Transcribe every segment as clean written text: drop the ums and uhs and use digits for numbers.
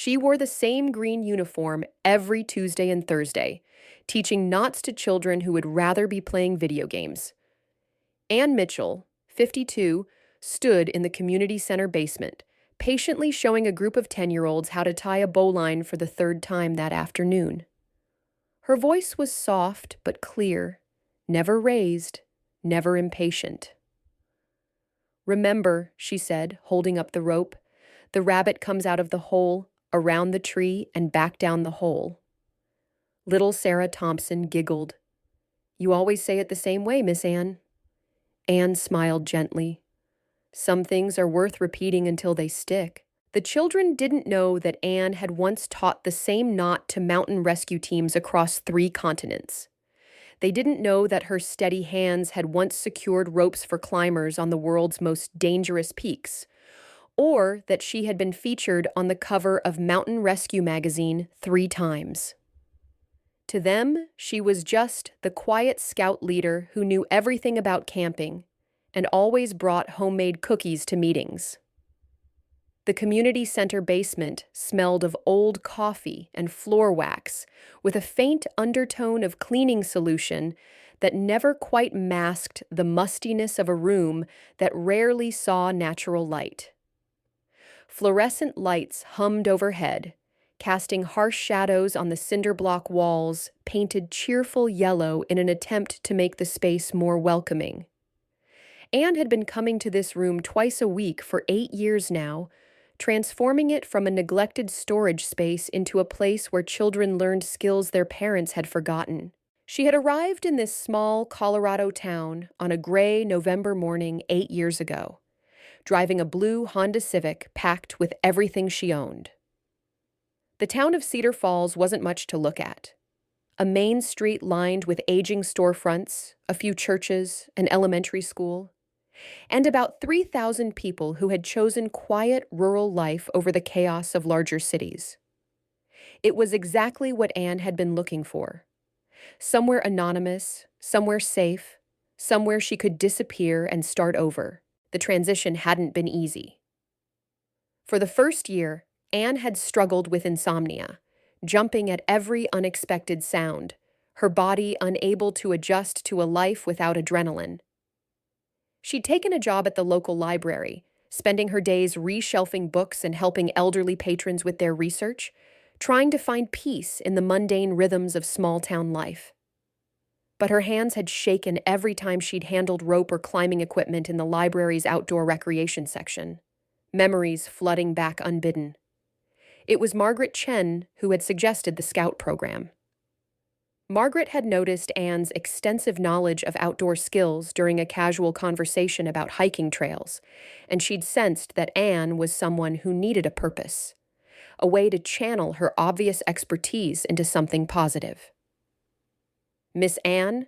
She wore the same green uniform every Tuesday and Thursday, teaching knots to children who would rather be playing video games. Ann Mitchell, 52, stood in the community center basement, patiently showing a group of 10-year-olds how to tie a bowline for the third time that afternoon. Her voice was soft but clear, never raised, never impatient. "Remember," she said, holding up the rope, "the rabbit comes out of the hole, around the tree, and back down the hole." Little Sarah Thompson giggled. "You always say it the same way, Miss Ann." Anne smiled gently. "Some things are worth repeating until they stick." The children didn't know that Anne had once taught the same knot to mountain rescue teams across 3 continents. They didn't know that her steady hands had once secured ropes for climbers on the world's most dangerous peaks, or that she had been featured on the cover of Mountain Rescue magazine 3 times. To them, she was just the quiet scout leader who knew everything about camping and always brought homemade cookies to meetings. The community center basement smelled of old coffee and floor wax, with a faint undertone of cleaning solution that never quite masked the mustiness of a room that rarely saw natural light. Fluorescent lights hummed overhead, casting harsh shadows on the cinder block walls, painted cheerful yellow in an attempt to make the space more welcoming. Anne had been coming to this room twice a week for 8 years now, transforming it from a neglected storage space into a place where children learned skills their parents had forgotten. She had arrived in this small Colorado town on a gray November morning 8 years ago, driving a blue Honda Civic packed with everything she owned. The town of Cedar Falls wasn't much to look at. A main street lined with aging storefronts, a few churches, an elementary school, and about 3,000 people who had chosen quiet rural life over the chaos of larger cities. It was exactly what Anne had been looking for. Somewhere anonymous, somewhere safe, somewhere she could disappear and start over. The transition hadn't been easy. For the first year, Anne had struggled with insomnia, jumping at every unexpected sound, her body unable to adjust to a life without adrenaline. She'd taken a job at the local library, spending her days reshelving books and helping elderly patrons with their research, trying to find peace in the mundane rhythms of small-town life. But her hands had shaken every time she'd handled rope or climbing equipment in the library's outdoor recreation section, memories flooding back unbidden. It was Margaret Chen who had suggested the Scout program. Margaret had noticed Anne's extensive knowledge of outdoor skills during a casual conversation about hiking trails, and she'd sensed that Anne was someone who needed a purpose, a way to channel her obvious expertise into something positive. "Miss Anne,"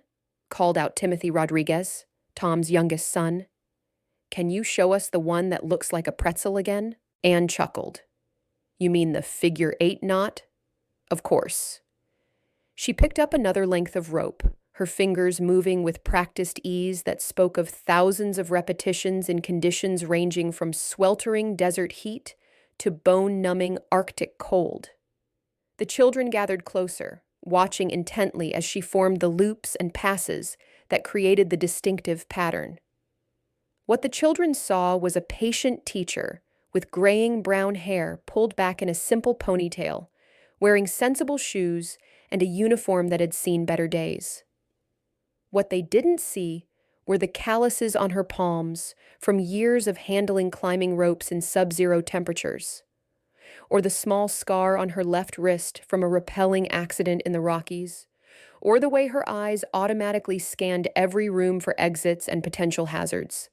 called out Timothy Rodriguez, Tom's youngest son, "can you show us the one that looks like a pretzel again?" Anne chuckled. "You mean the figure 8 knot?" "Of course." She picked up another length of rope, her fingers moving with practiced ease that spoke of thousands of repetitions in conditions ranging from sweltering desert heat to bone-numbing Arctic cold. The children gathered closer, watching intently as she formed the loops and passes that created the distinctive pattern. What the children saw was a patient teacher with graying brown hair pulled back in a simple ponytail, wearing sensible shoes and a uniform that had seen better days. What they didn't see were the calluses on her palms from years of handling climbing ropes in sub-zero temperatures, or the small scar on her left wrist from a rappelling accident in the Rockies, or the way her eyes automatically scanned every room for exits and potential hazards,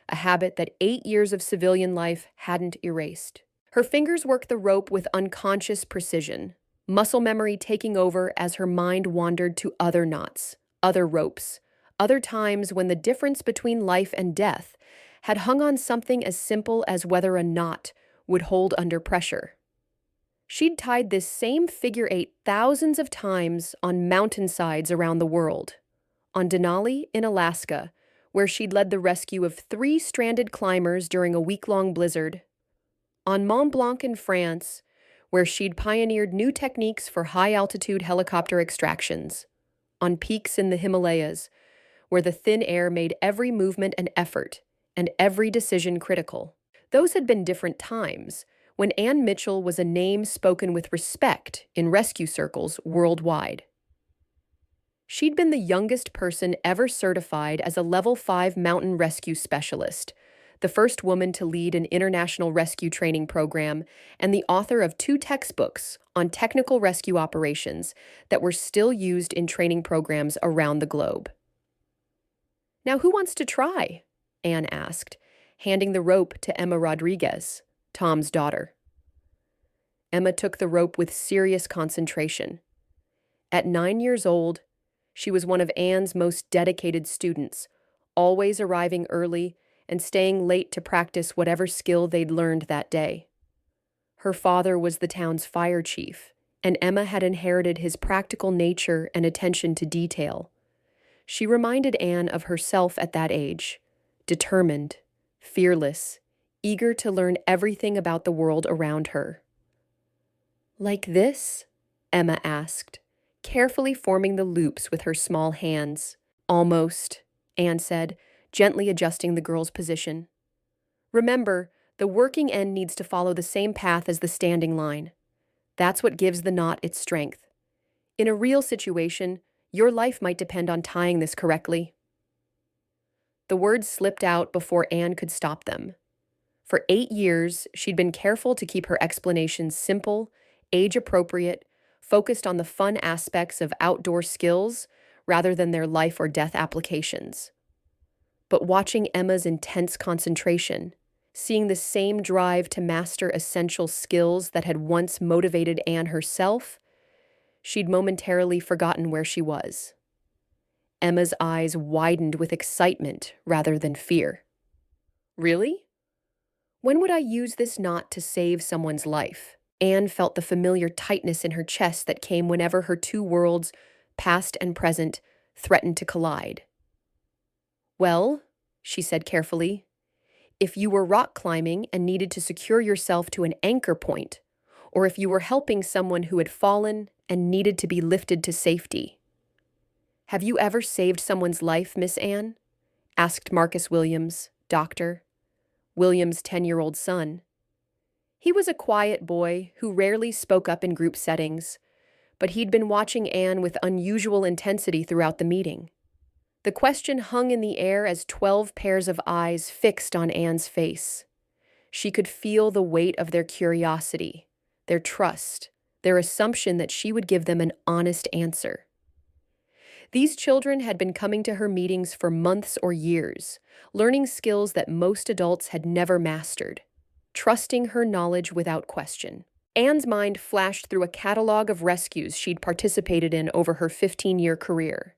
a habit that 8 years of civilian life hadn't erased. Her fingers worked the rope with unconscious precision, muscle memory taking over as her mind wandered to other knots, other ropes, other times when the difference between life and death had hung on something as simple as whether a knot would hold under pressure. She'd tied this same figure 8 thousands of times on mountainsides around the world. On Denali in Alaska, where she'd led the rescue of 3 stranded climbers during a week-long blizzard. On Mont Blanc in France, where she'd pioneered new techniques for high-altitude helicopter extractions, on peaks in the Himalayas, where the thin air made every movement an effort and every decision critical. Those had been different times, when Ann Mitchell was a name spoken with respect in rescue circles worldwide. She'd been the youngest person ever certified as a Level 5 mountain rescue specialist, the first woman to lead an international rescue training program, and the author of 2 textbooks on technical rescue operations that were still used in training programs around the globe. "Now, who wants to try?" Anne asked, handing the rope to Emma Rodriguez, Tom's daughter. Emma took the rope with serious concentration. At 9 years old, she was one of Anne's most dedicated students, always arriving early and staying late to practice whatever skill they'd learned that day. Her father was the town's fire chief, and Emma had inherited his practical nature and attention to detail. She reminded Anne of herself at that age, determined, fearless, eager to learn everything about the world around her. "Like this?" Emma asked, carefully forming the loops with her small hands. "Almost," Anne said, gently adjusting the girl's position. "Remember, the working end needs to follow the same path as the standing line. That's what gives the knot its strength. In a real situation, your life might depend on tying this correctly." The words slipped out before Anne could stop them. For 8 years, she'd been careful to keep her explanations simple, age-appropriate, focused on the fun aspects of outdoor skills rather than their life or death applications. But watching Emma's intense concentration, seeing the same drive to master essential skills that had once motivated Anne herself, she'd momentarily forgotten where she was. Emma's eyes widened with excitement rather than fear. "Really? When would I use this knot to save someone's life?" Anne felt the familiar tightness in her chest that came whenever her 2 worlds, past and present, threatened to collide. "Well," she said carefully, "if you were rock climbing and needed to secure yourself to an anchor point, or if you were helping someone who had fallen and needed to be lifted to safety." "Have you ever saved someone's life, Miss Anne?" asked Marcus Williams, doctor, William's 10-year-old son. He was a quiet boy who rarely spoke up in group settings, but he'd been watching Anne with unusual intensity throughout the meeting. The question hung in the air as 12 pairs of eyes fixed on Anne's face. She could feel the weight of their curiosity, their trust, their assumption that she would give them an honest answer. These children had been coming to her meetings for months or years, learning skills that most adults had never mastered, trusting her knowledge without question. Anne's mind flashed through a catalog of rescues she'd participated in over her 15-year career.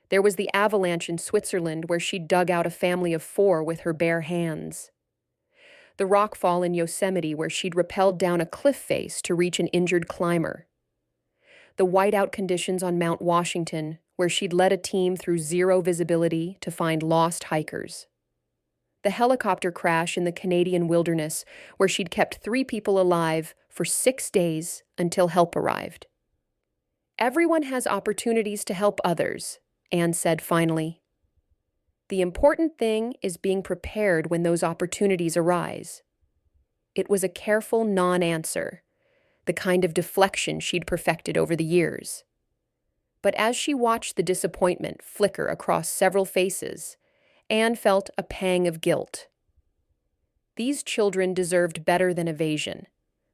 There was the avalanche in Switzerland where she'd dug out a family of 4 with her bare hands. The rockfall in Yosemite where she'd rappelled down a cliff face to reach an injured climber. The whiteout conditions on Mount Washington where she'd led a team through zero visibility to find lost hikers. The helicopter crash in the Canadian wilderness where she'd kept 3 people alive for 6 days until help arrived. "Everyone has opportunities to help others," Anne said finally. "The important thing is being prepared when those opportunities arise." It was a careful non-answer, the kind of deflection she'd perfected over the years. But as she watched the disappointment flicker across several faces, Anne felt a pang of guilt. These children deserved better than evasion,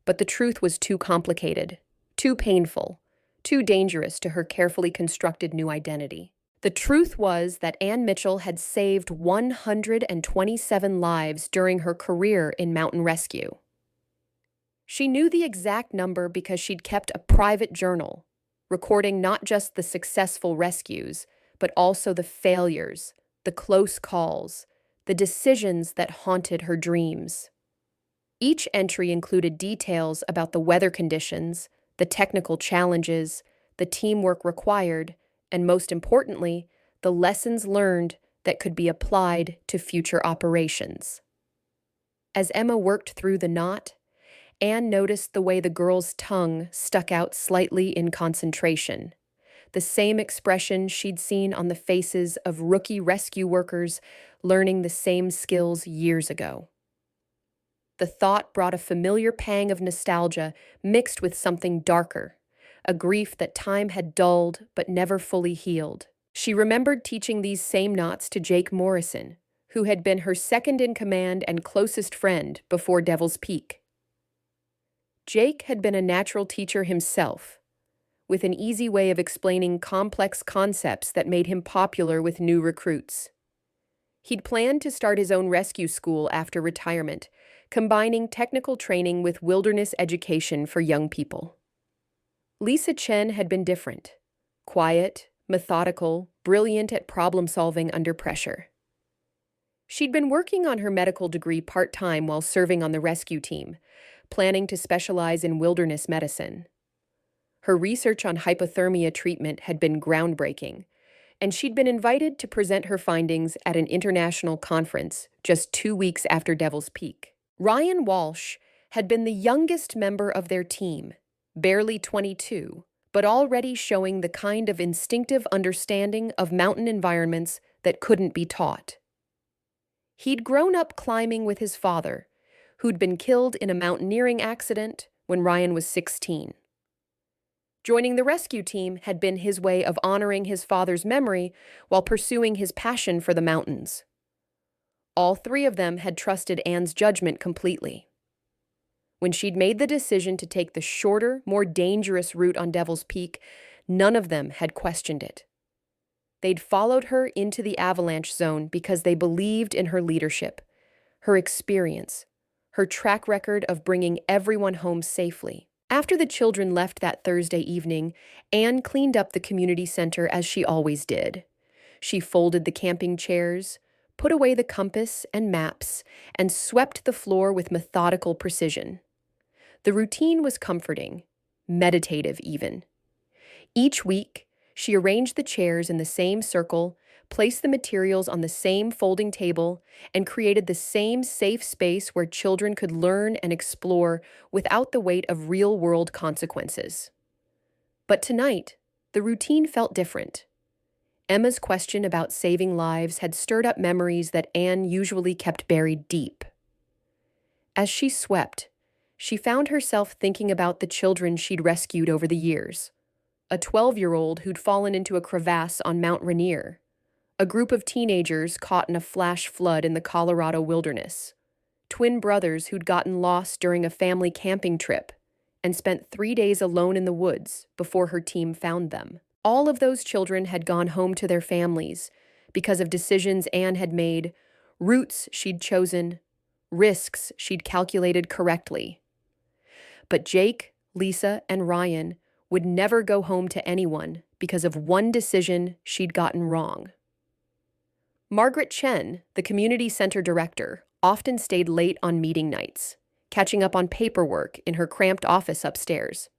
but the truth was too complicated, too painful, too dangerous to her carefully constructed new identity. The truth was that Ann Mitchell had saved 127 lives during her career in mountain rescue. She knew the exact number because she'd kept a private journal, recording not just the successful rescues, but also the failures, the close calls, the decisions that haunted her dreams. Each entry included details about the weather conditions, the technical challenges, the teamwork required, and most importantly, the lessons learned that could be applied to future operations. As Emma worked through the knot, Anne noticed the way the girl's tongue stuck out slightly in concentration, the same expression she'd seen on the faces of rookie rescue workers learning the same skills years ago. The thought brought a familiar pang of nostalgia mixed with something darker, a grief that time had dulled but never fully healed. She remembered teaching these same knots to Jake Morrison, who had been her second in command and closest friend before Devil's Peak. Jake had been a natural teacher himself, with an easy way of explaining complex concepts that made him popular with new recruits. He'd planned to start his own rescue school after retirement, combining technical training with wilderness education for young people. Lisa Chen had been different, quiet, methodical, brilliant at problem-solving under pressure. She'd been working on her medical degree part-time while serving on the rescue team, planning to specialize in wilderness medicine. Her research on hypothermia treatment had been groundbreaking, and she'd been invited to present her findings at an international conference just 2 weeks after Devil's Peak. Ryan Walsh had been the youngest member of their team, barely 22, but already showing the kind of instinctive understanding of mountain environments that couldn't be taught. He'd grown up climbing with his father, who'd been killed in a mountaineering accident when Ryan was 16. Joining the rescue team had been his way of honoring his father's memory while pursuing his passion for the mountains. All three of them had trusted Anne's judgment completely. When she'd made the decision to take the shorter, more dangerous route on Devil's Peak, none of them had questioned it. They'd followed her into the avalanche zone because they believed in her leadership, her experience, her track record of bringing everyone home safely. After the children left that Thursday evening, Anne cleaned up the community center as she always did. She folded the camping chairs, put away the compass and maps, and swept the floor with methodical precision. The routine was comforting, meditative even. Each week, she arranged the chairs in the same circle, placed the materials on the same folding table, and created the same safe space where children could learn and explore without the weight of real-world consequences. But tonight, the routine felt different. Emma's question about saving lives had stirred up memories that Anne usually kept buried deep. As she swept, she found herself thinking about the children she'd rescued over the years. A 12-year-old who'd fallen into a crevasse on Mount Rainier, a group of teenagers caught in a flash flood in the Colorado wilderness, twin brothers who'd gotten lost during a family camping trip and spent 3 days alone in the woods before her team found them. All of those children had gone home to their families because of decisions Anne had made, routes she'd chosen, risks she'd calculated correctly. But Jake, Lisa, and Ryan would never go home to anyone because of one decision she'd gotten wrong. Margaret Chen, the community center director, often stayed late on meeting nights, catching up on paperwork in her cramped office upstairs.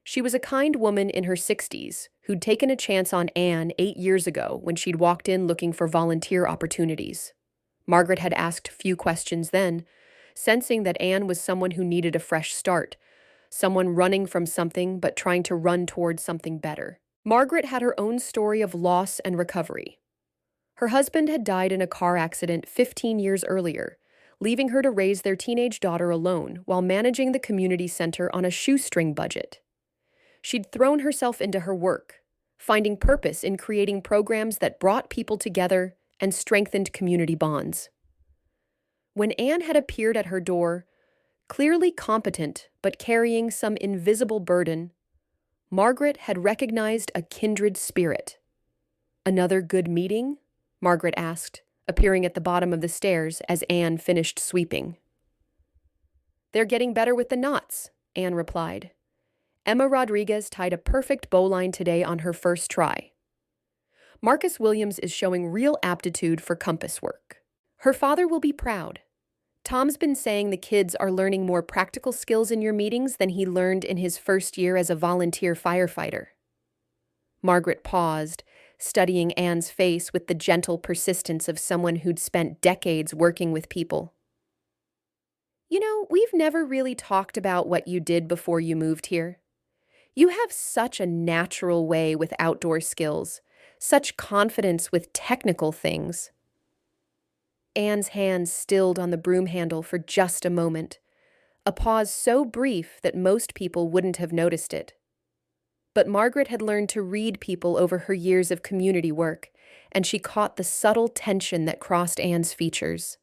She was a kind woman in her 60s who'd taken a chance on Anne 8 years ago when she'd walked in looking for volunteer opportunities. Margaret had asked few questions then, sensing that Anne was someone who needed a fresh start, someone running from something but trying to run towards something better. Margaret had her own story of loss and recovery. Her husband had died in a car accident 15 years earlier, leaving her to raise their teenage daughter alone while managing the community center on a shoestring budget. She'd thrown herself into her work, finding purpose in creating programs that brought people together and strengthened community bonds. When Anne had appeared at her door, clearly competent but carrying some invisible burden, Margaret had recognized a kindred spirit. "Another good meeting?" Margaret asked, appearing at the bottom of the stairs as Anne finished sweeping. "They're getting better with the knots," Anne replied. "Emma Rodriguez tied a perfect bowline today on her first try. Marcus Williams is showing real aptitude for compass work. Her father will be proud. Tom's been saying the kids are learning more practical skills in your meetings than he learned in his first year as a volunteer firefighter." Margaret paused, studying Anne's face with the gentle persistence of someone who'd spent decades working with people. We've never really talked about what you did before you moved here. You have such a natural way with outdoor skills, such confidence with technical things. Anne's hand stilled on the broom handle for just a moment, a pause so brief that most people wouldn't have noticed it. But Margaret had learned to read people over her years of community work, and she caught the subtle tension that crossed Anne's features.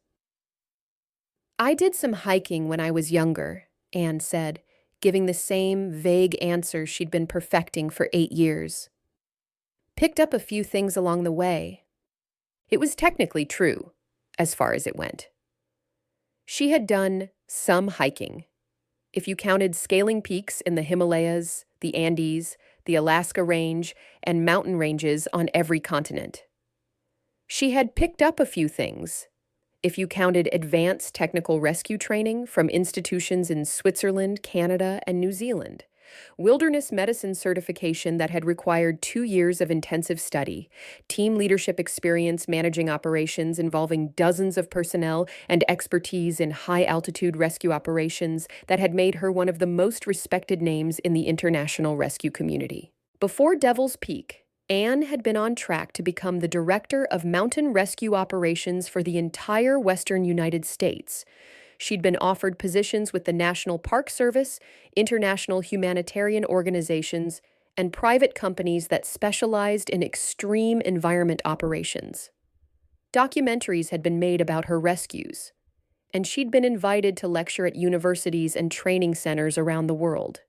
I did some hiking when I was younger, Anne said, giving the same vague answer she'd been perfecting for 8 years. Picked up a few things along the way. It was technically true, as far as it went. She had done some hiking. If you counted scaling peaks in the Himalayas, the Andes, the Alaska Range, and mountain ranges on every continent. She had picked up a few things, if you counted advanced technical rescue training from institutions in Switzerland, Canada, and New Zealand, wilderness medicine certification that had required 2 years of intensive study, team leadership experience managing operations involving dozens of personnel, and expertise in high-altitude rescue operations that had made her one of the most respected names in the international rescue community. Before Devil's Peak, Anne had been on track to become the director of mountain rescue operations for the entire western United States. She'd been offered positions with the National Park Service, international humanitarian organizations, and private companies that specialized in extreme environment operations. Documentaries had been made about her rescues, and she'd been invited to lecture at universities and training centers around the world.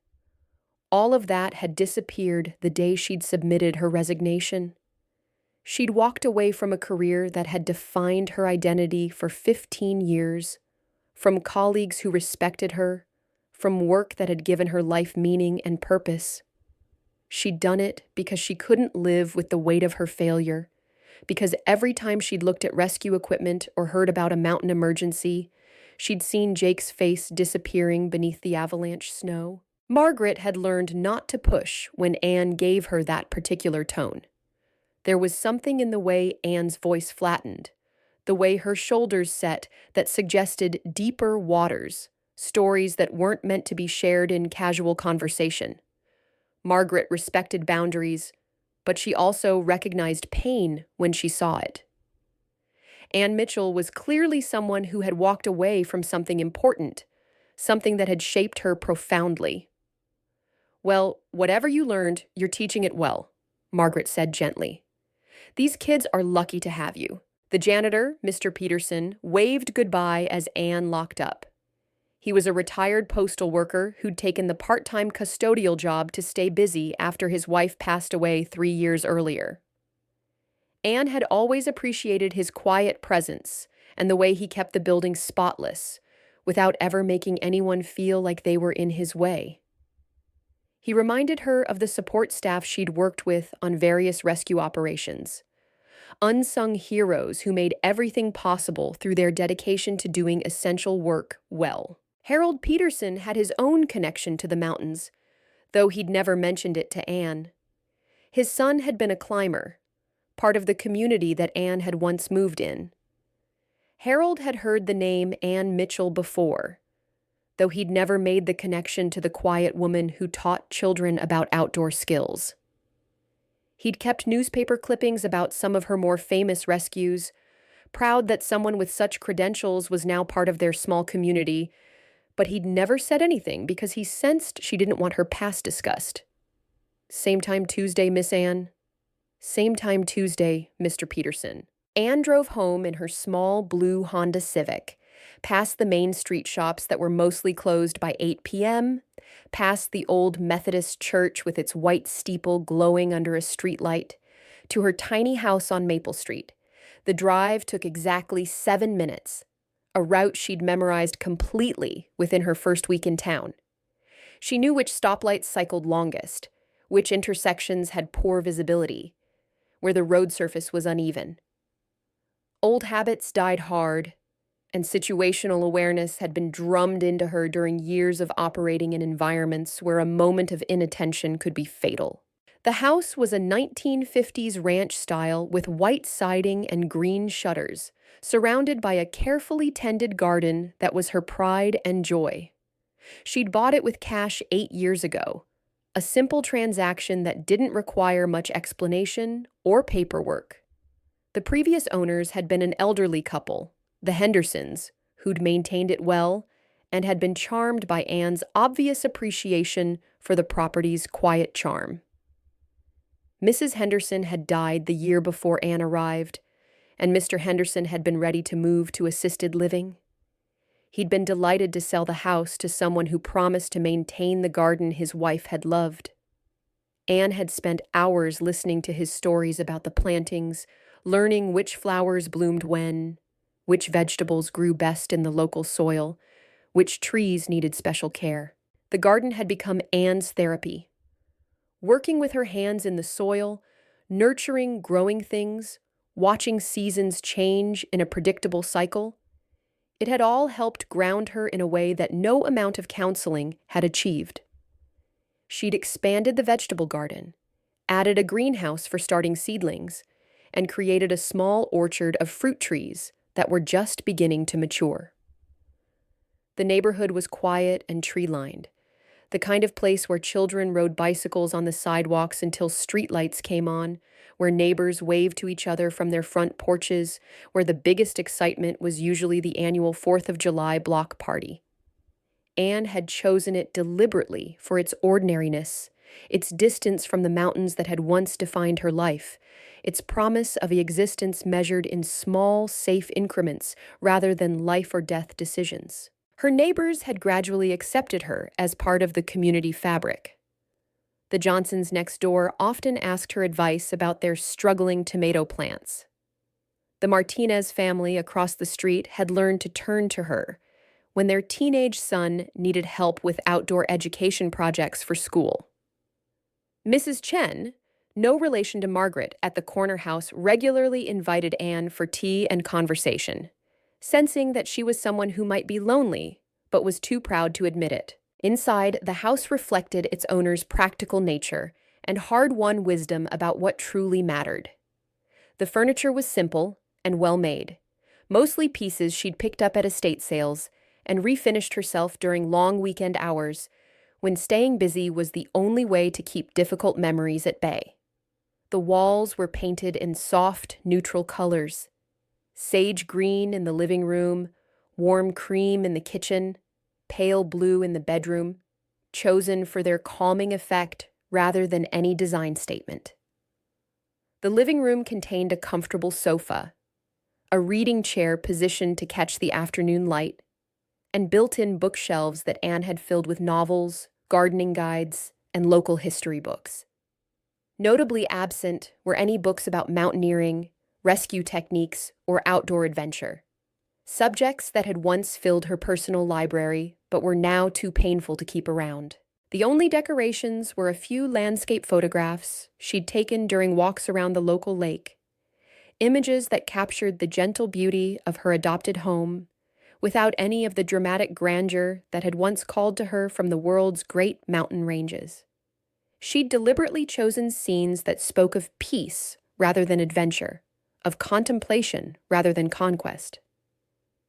All of that had disappeared the day she'd submitted her resignation. She'd walked away from a career that had defined her identity for 15 years, from colleagues who respected her, from work that had given her life meaning and purpose. She'd done it because she couldn't live with the weight of her failure, because every time she'd looked at rescue equipment or heard about a mountain emergency, she'd seen Jake's face disappearing beneath the avalanche snow. Margaret had learned not to push when Anne gave her that particular tone. There was something in the way Anne's voice flattened, the way her shoulders set that suggested deeper waters, stories that weren't meant to be shared in casual conversation. Margaret respected boundaries, but she also recognized pain when she saw it. Anne Mitchell was clearly someone who had walked away from something important, something that had shaped her profoundly. Well, whatever you learned, you're teaching it well, Margaret said gently. These kids are lucky to have you. The janitor, Mr. Peterson, waved goodbye as Anne locked up. He was a retired postal worker who'd taken the part-time custodial job to stay busy after his wife passed away 3 years earlier. Anne had always appreciated his quiet presence and the way he kept the building spotless, without ever making anyone feel like they were in his way. He reminded her of the support staff she'd worked with on various rescue operations. Unsung heroes who made everything possible through their dedication to doing essential work well. Harold Peterson had his own connection to the mountains, though he'd never mentioned it to Anne. His son had been a climber, part of the community that Anne had once moved in. Harold had heard the name Anne Mitchell before, though he'd never made the connection to the quiet woman who taught children about outdoor skills. He'd kept newspaper clippings about some of her more famous rescues, proud that someone with such credentials was now part of their small community, but he'd never said anything because he sensed she didn't want her past discussed. Same time Tuesday, Miss Anne. Same time Tuesday, Mr. Peterson. Anne drove home in her small blue Honda Civic, past the main street shops that were mostly closed by 8 p.m., past the old Methodist church with its white steeple glowing under a streetlight, to her tiny house on Maple Street. The drive took exactly 7 minutes, a route she'd memorized completely within her first week in town. She knew which stoplights cycled longest, which intersections had poor visibility, where the road surface was uneven. Old habits died hard, and situational awareness had been drummed into her during years of operating in environments where a moment of inattention could be fatal. The house was a 1950s ranch style with white siding and green shutters, surrounded by a carefully tended garden that was her pride and joy. She'd bought it with cash 8 years ago, a simple transaction that didn't require much explanation or paperwork. The previous owners had been an elderly couple, the Hendersons, who'd maintained it well and had been charmed by Anne's obvious appreciation for the property's quiet charm. Mrs. Henderson had died the year before Anne arrived, and Mr. Henderson had been ready to move to assisted living. He'd been delighted to sell the house to someone who promised to maintain the garden his wife had loved. Anne had spent hours listening to his stories about the plantings, learning which flowers bloomed when, which vegetables grew best in the local soil, which trees needed special care. The garden had become Anne's therapy. Working with her hands in the soil, nurturing growing things, watching seasons change in a predictable cycle, it had all helped ground her in a way that no amount of counseling had achieved. She'd expanded the vegetable garden, added a greenhouse for starting seedlings, and created a small orchard of fruit trees that were just beginning to mature. The neighborhood was quiet and tree-lined, the kind of place where children rode bicycles on the sidewalks until streetlights came on, where neighbors waved to each other from their front porches, where the biggest excitement was usually the annual 4th of July block party. Anne had chosen it deliberately for its ordinariness, its distance from the mountains that had once defined her life, its promise of an existence measured in small, safe increments rather than life-or-death decisions. Her neighbors had gradually accepted her as part of the community fabric. The Johnsons next door often asked her advice about their struggling tomato plants. The Martinez family across the street had learned to turn to her when their teenage son needed help with outdoor education projects for school. Mrs. Chen, no relation to Margaret at the corner house, regularly invited Anne for tea and conversation, sensing that she was someone who might be lonely, but was too proud to admit it. Inside, the house reflected its owner's practical nature and hard-won wisdom about what truly mattered. The furniture was simple and well-made, mostly pieces she'd picked up at estate sales and refinished herself during long weekend hours when staying busy was the only way to keep difficult memories at bay. The walls were painted in soft, neutral colors: sage green in the living room, warm cream in the kitchen, pale blue in the bedroom, chosen for their calming effect rather than any design statement. The living room contained a comfortable sofa, a reading chair positioned to catch the afternoon light, and built-in bookshelves that Anne had filled with novels, gardening guides, and local history books. Notably absent were any books about mountaineering, rescue techniques, or outdoor adventure, subjects that had once filled her personal library but were now too painful to keep around. The only decorations were a few landscape photographs she'd taken during walks around the local lake, images that captured the gentle beauty of her adopted home without any of the dramatic grandeur that had once called to her from the world's great mountain ranges. She'd deliberately chosen scenes that spoke of peace rather than adventure, of contemplation rather than conquest.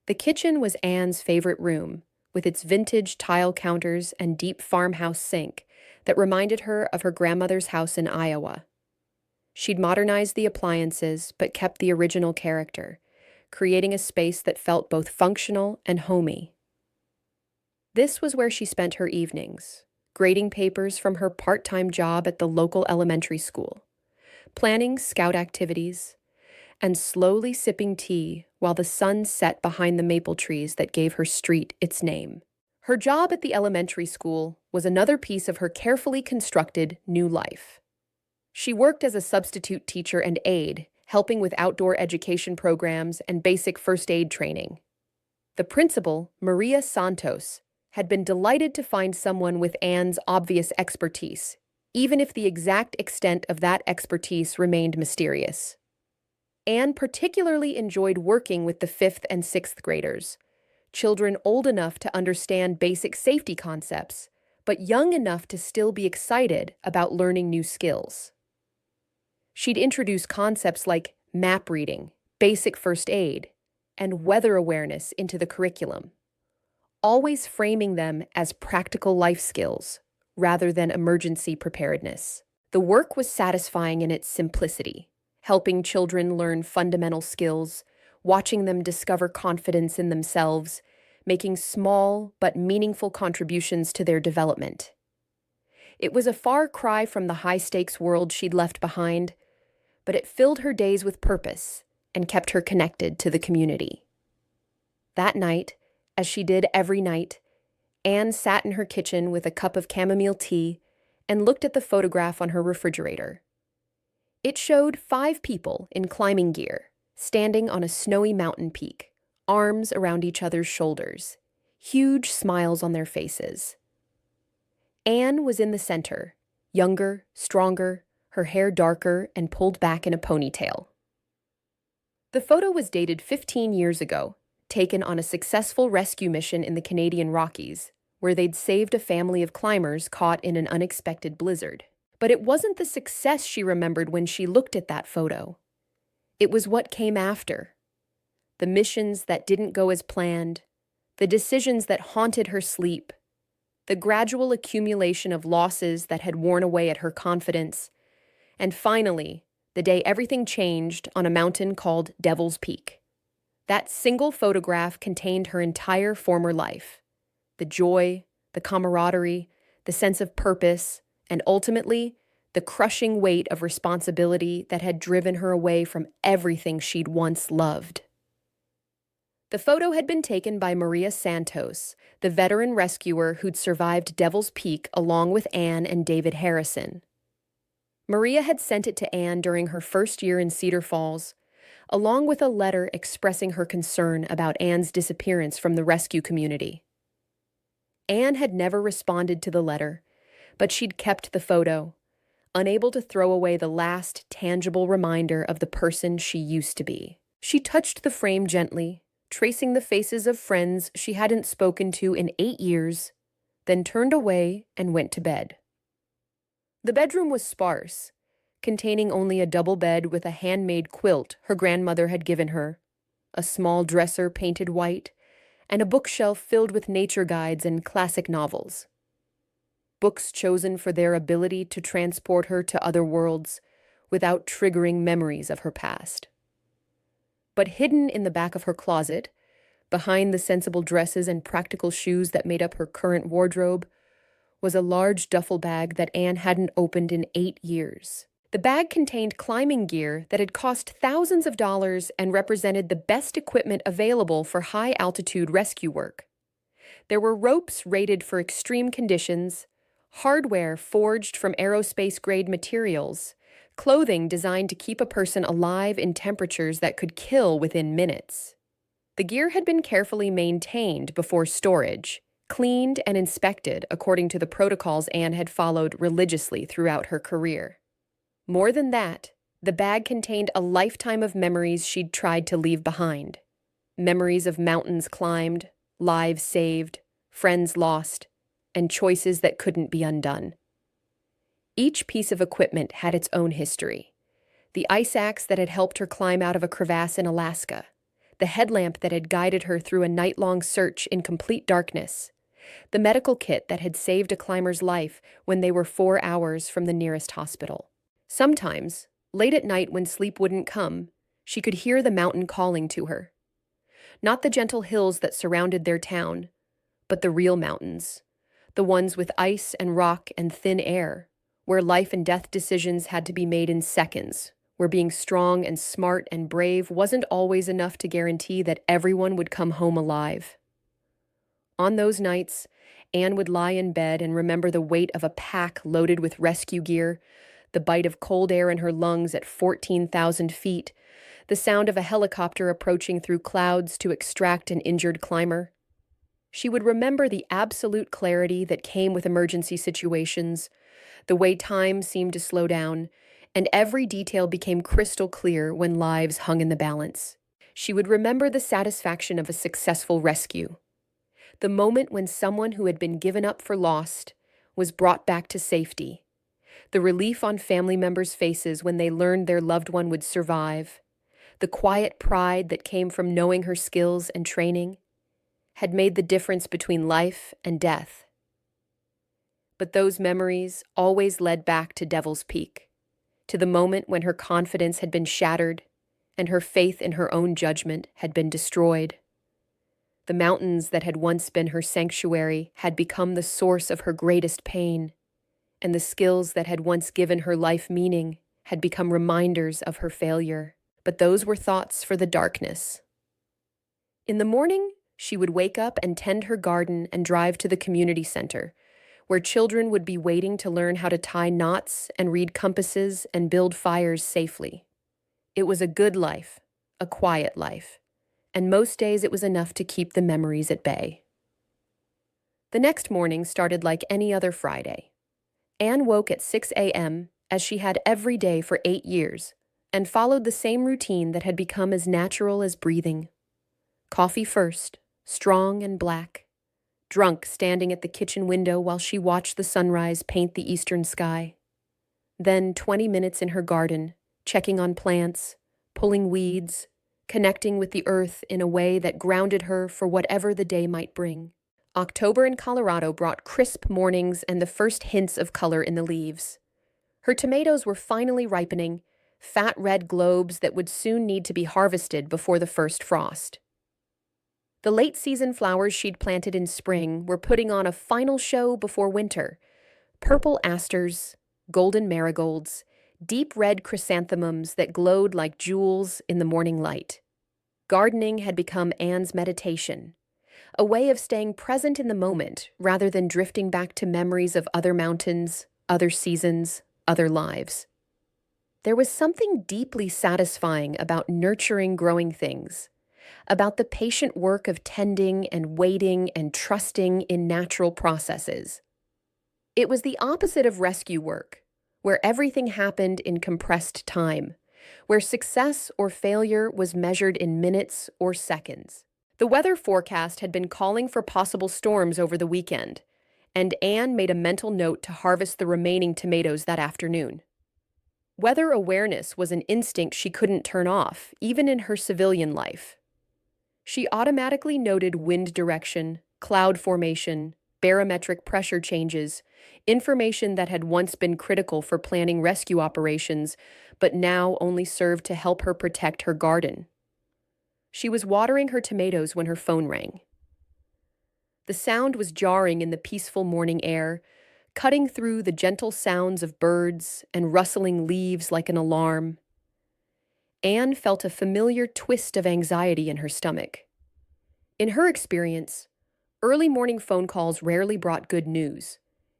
The kitchen was Anne's favorite room, with its vintage tile counters and deep farmhouse sink that reminded her of her grandmother's house in Iowa. She'd modernized the appliances but kept the original character, creating a space that felt both functional and homey. This was where she spent her evenings, grading papers from her part-time job at the local elementary school, planning scout activities, and slowly sipping tea while the sun set behind the maple trees that gave her street its name. Her job at the elementary school was another piece of her carefully constructed new life. She worked as a substitute teacher and aide, helping with outdoor education programs and basic first aid training. The principal, Maria Santos, had been delighted to find someone with Anne's obvious expertise, even if the exact extent of that expertise remained mysterious. Anne particularly enjoyed working with the 5th and 6th graders, children old enough to understand basic safety concepts, but young enough to still be excited about learning new skills. She'd introduce concepts like map reading, basic first aid, and weather awareness into the curriculum, always framing them as practical life skills rather than emergency preparedness. The work was satisfying in its simplicity, helping children learn fundamental skills, watching them discover confidence in themselves, making small but meaningful contributions to their development. It was a far cry from the high-stakes world she'd left behind, but it filled her days with purpose and kept her connected to the community. That night, as she did every night, Anne sat in her kitchen with a cup of chamomile tea and looked at the photograph on her refrigerator. It showed 5 people in climbing gear, standing on a snowy mountain peak, arms around each other's shoulders, huge smiles on their faces. Anne was in the center, younger, stronger, her hair darker and pulled back in a ponytail. The photo was dated 15 years ago, taken on a successful rescue mission in the Canadian Rockies, where they'd saved a family of climbers caught in an unexpected blizzard. But it wasn't the success she remembered when she looked at that photo. It was what came after. The missions that didn't go as planned, the decisions that haunted her sleep, the gradual accumulation of losses that had worn away at her confidence, and finally, the day everything changed on a mountain called Devil's Peak. That single photograph contained her entire former life. The joy, the camaraderie, the sense of purpose, and ultimately, the crushing weight of responsibility that had driven her away from everything she'd once loved. The photo had been taken by Maria Santos, the veteran rescuer who'd survived Devil's Peak along with Anne and David Harrison. Maria had sent it to Anne during her first year in Cedar Falls, along with a letter expressing her concern about Anne's disappearance from the rescue community. Anne had never responded to the letter, but she'd kept the photo, unable to throw away the last tangible reminder of the person she used to be. She touched the frame gently, tracing the faces of friends she hadn't spoken to in 8 years, then turned away and went to bed. The bedroom was sparse, containing only a double bed with a handmade quilt her grandmother had given her, a small dresser painted white, and a bookshelf filled with nature guides and classic novels. Books chosen for their ability to transport her to other worlds without triggering memories of her past. But hidden in the back of her closet, behind the sensible dresses and practical shoes that made up her current wardrobe, was a large duffel bag that Anne hadn't opened in 8 years. The bag contained climbing gear that had cost thousands of dollars and represented the best equipment available for high-altitude rescue work. There were ropes rated for extreme conditions, hardware forged from aerospace-grade materials, clothing designed to keep a person alive in temperatures that could kill within minutes. The gear had been carefully maintained before storage, cleaned and inspected according to the protocols Anne had followed religiously throughout her career. More than that, the bag contained a lifetime of memories she'd tried to leave behind. Memories of mountains climbed, lives saved, friends lost, and choices that couldn't be undone. Each piece of equipment had its own history. The ice axe that had helped her climb out of a crevasse in Alaska, the headlamp that had guided her through a night-long search in complete darkness, the medical kit that had saved a climber's life when they were 4 hours from the nearest hospital. Sometimes, late at night when sleep wouldn't come, she could hear the mountain calling to her. Not the gentle hills that surrounded their town, but the real mountains, the ones with ice and rock and thin air, where life and death decisions had to be made in seconds, where being strong and smart and brave wasn't always enough to guarantee that everyone would come home alive. On those nights, Anne would lie in bed and remember the weight of a pack loaded with rescue gear, the bite of cold air in her lungs at 14,000 feet, the sound of a helicopter approaching through clouds to extract an injured climber. She would remember the absolute clarity that came with emergency situations, the way time seemed to slow down, and every detail became crystal clear when lives hung in the balance. She would remember the satisfaction of a successful rescue, the moment when someone who had been given up for lost was brought back to safety. The relief on family members' faces when they learned their loved one would survive, the quiet pride that came from knowing her skills and training, had made the difference between life and death. But those memories always led back to Devil's Peak, to the moment when her confidence had been shattered and her faith in her own judgment had been destroyed. The mountains that had once been her sanctuary had become the source of her greatest pain, and the skills that had once given her life meaning had become reminders of her failure. But those were thoughts for the darkness. In the morning, she would wake up and tend her garden and drive to the community center, where children would be waiting to learn how to tie knots and read compasses and build fires safely. It was a good life, a quiet life, and most days it was enough to keep the memories at bay. The next morning started like any other Friday. Anne woke at 6 a.m., as she had every day for 8 years, and followed the same routine that had become as natural as breathing. Coffee first, strong and black, drunk standing at the kitchen window while she watched the sunrise paint the eastern sky. Then 20 minutes in her garden, checking on plants, pulling weeds, connecting with the earth in a way that grounded her for whatever the day might bring. October in Colorado brought crisp mornings and the first hints of color in the leaves. Her tomatoes were finally ripening, fat red globes that would soon need to be harvested before the first frost. The late-season flowers she'd planted in spring were putting on a final show before winter. Purple asters, golden marigolds, deep red chrysanthemums that glowed like jewels in the morning light. Gardening had become Anne's meditation, a way of staying present in the moment rather than drifting back to memories of other mountains, other seasons, other lives. There was something deeply satisfying about nurturing growing things, about the patient work of tending and waiting and trusting in natural processes. It was the opposite of rescue work, where everything happened in compressed time, where success or failure was measured in minutes or seconds. The weather forecast had been calling for possible storms over the weekend, and Anne made a mental note to harvest the remaining tomatoes that afternoon. Weather awareness was an instinct she couldn't turn off, even in her civilian life. She automatically noted wind direction, cloud formation, barometric pressure changes, information that had once been critical for planning rescue operations, but now only served to help her protect her garden. She was watering her tomatoes when her phone rang. The sound was jarring in the peaceful morning air, cutting through the gentle sounds of birds and rustling leaves like an alarm. Anne felt a familiar twist of anxiety in her stomach. In her experience, early morning phone calls rarely brought good news,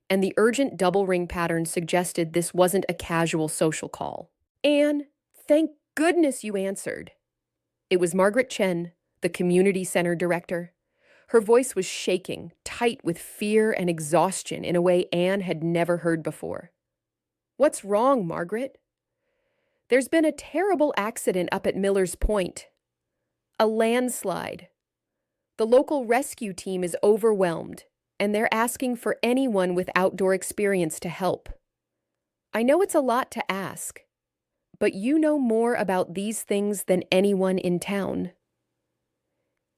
and the urgent double ring pattern suggested this wasn't a casual social call. "Anne, thank goodness you answered." It was Margaret Chen, the community center director. Her voice was shaking, tight with fear and exhaustion in a way Anne had never heard before. "What's wrong, Margaret?" "There's been a terrible accident up at Miller's Point. A landslide. The local rescue team is overwhelmed, and they're asking for anyone with outdoor experience to help. I know it's a lot to ask, but you know more about these things than anyone in town."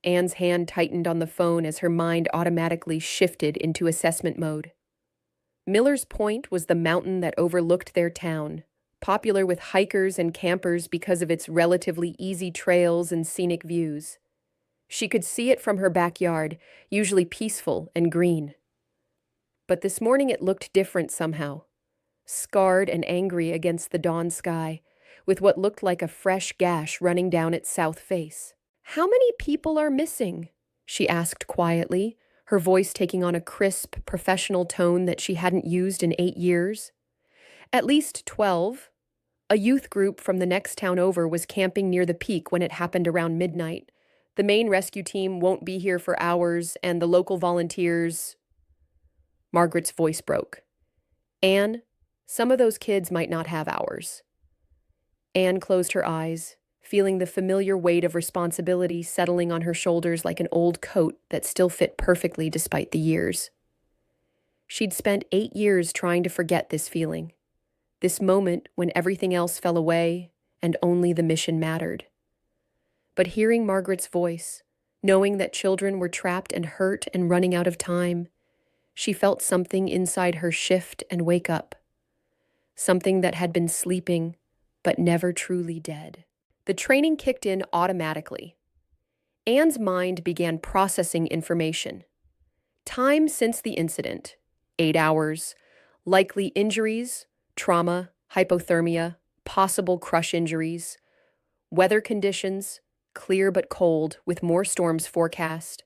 Anne's hand tightened on the phone as her mind automatically shifted into assessment mode. Miller's Point was the mountain that overlooked their town, popular with hikers and campers because of its relatively easy trails and scenic views. She could see it from her backyard, usually peaceful and green. But this morning it looked different somehow, scarred and angry against the dawn sky, with what looked like a fresh gash running down its south face. "How many people are missing?" she asked quietly, her voice taking on a crisp, professional tone that she hadn't used in 8 years. "At least 12. A youth group from the next town over was camping near the peak when it happened around midnight. The main rescue team won't be here for hours, and the local volunteers—" Margaret's voice broke. "Anne, some of those kids might not have hours." Anne closed her eyes, feeling the familiar weight of responsibility settling on her shoulders like an old coat that still fit perfectly despite the years. She'd spent 8 years trying to forget this feeling, this moment when everything else fell away and only the mission mattered. But hearing Margaret's voice, knowing that children were trapped and hurt and running out of time, she felt something inside her shift and wake up, something that had been sleeping but never truly dead. The training kicked in automatically. Anne's mind began processing information. Time since the incident, 8 hours, likely injuries, trauma, hypothermia, possible crush injuries, weather conditions, clear but cold with more storms forecast,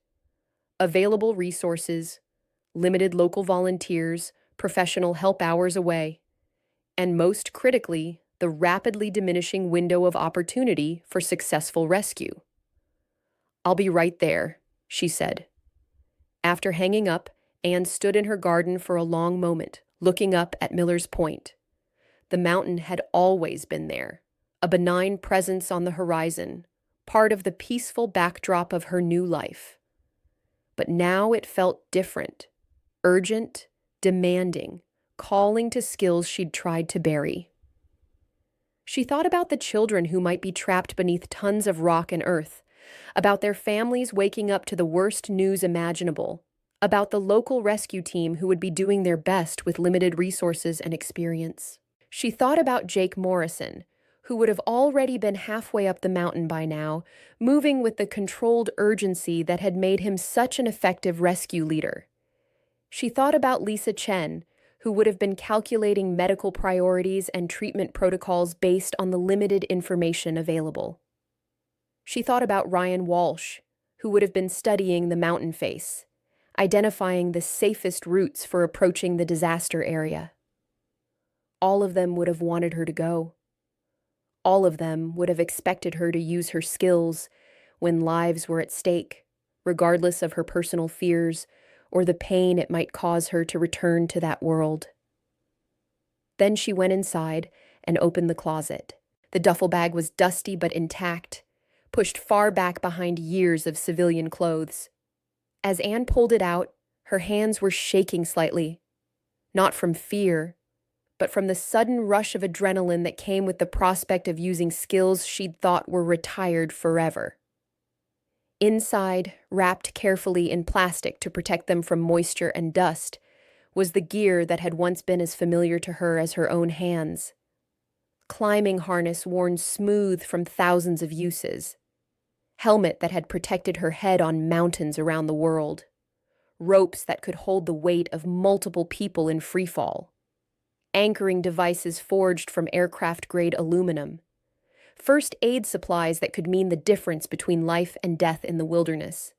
available resources, limited local volunteers, professional help hours away, and most critically, the rapidly diminishing window of opportunity for successful rescue. "I'll be right there," she said. After hanging up, Anne stood in her garden for a long moment, looking up at Miller's Point. The mountain had always been there, a benign presence on the horizon, part of the peaceful backdrop of her new life. But now it felt different, urgent, demanding, calling to skills she'd tried to bury. She thought about the children who might be trapped beneath tons of rock and earth, about their families waking up to the worst news imaginable, about the local rescue team who would be doing their best with limited resources and experience. She thought about Jake Morrison, who would have already been halfway up the mountain by now, moving with the controlled urgency that had made him such an effective rescue leader. She thought about Lisa Chen, who would have been calculating medical priorities and treatment protocols based on the limited information available. She thought about Ryan Walsh, who would have been studying the mountain face, identifying the safest routes for approaching the disaster area. All of them would have wanted her to go. All of them would have expected her to use her skills when lives were at stake, regardless of her personal fears or the pain it might cause her to return to that world. Then she went inside and opened the closet. The duffel bag was dusty but intact, pushed far back behind years of civilian clothes. As Anne pulled it out, her hands were shaking slightly, not from fear, but from the sudden rush of adrenaline that came with the prospect of using skills she'd thought were retired forever. Inside, wrapped carefully in plastic to protect them from moisture and dust, was the gear that had once been as familiar to her as her own hands. Climbing harness worn smooth from thousands of uses. Helmet that had protected her head on mountains around the world. Ropes that could hold the weight of multiple people in freefall. Anchoring devices forged from aircraft-grade aluminum. First aid supplies that could mean the difference between life and death in the wilderness.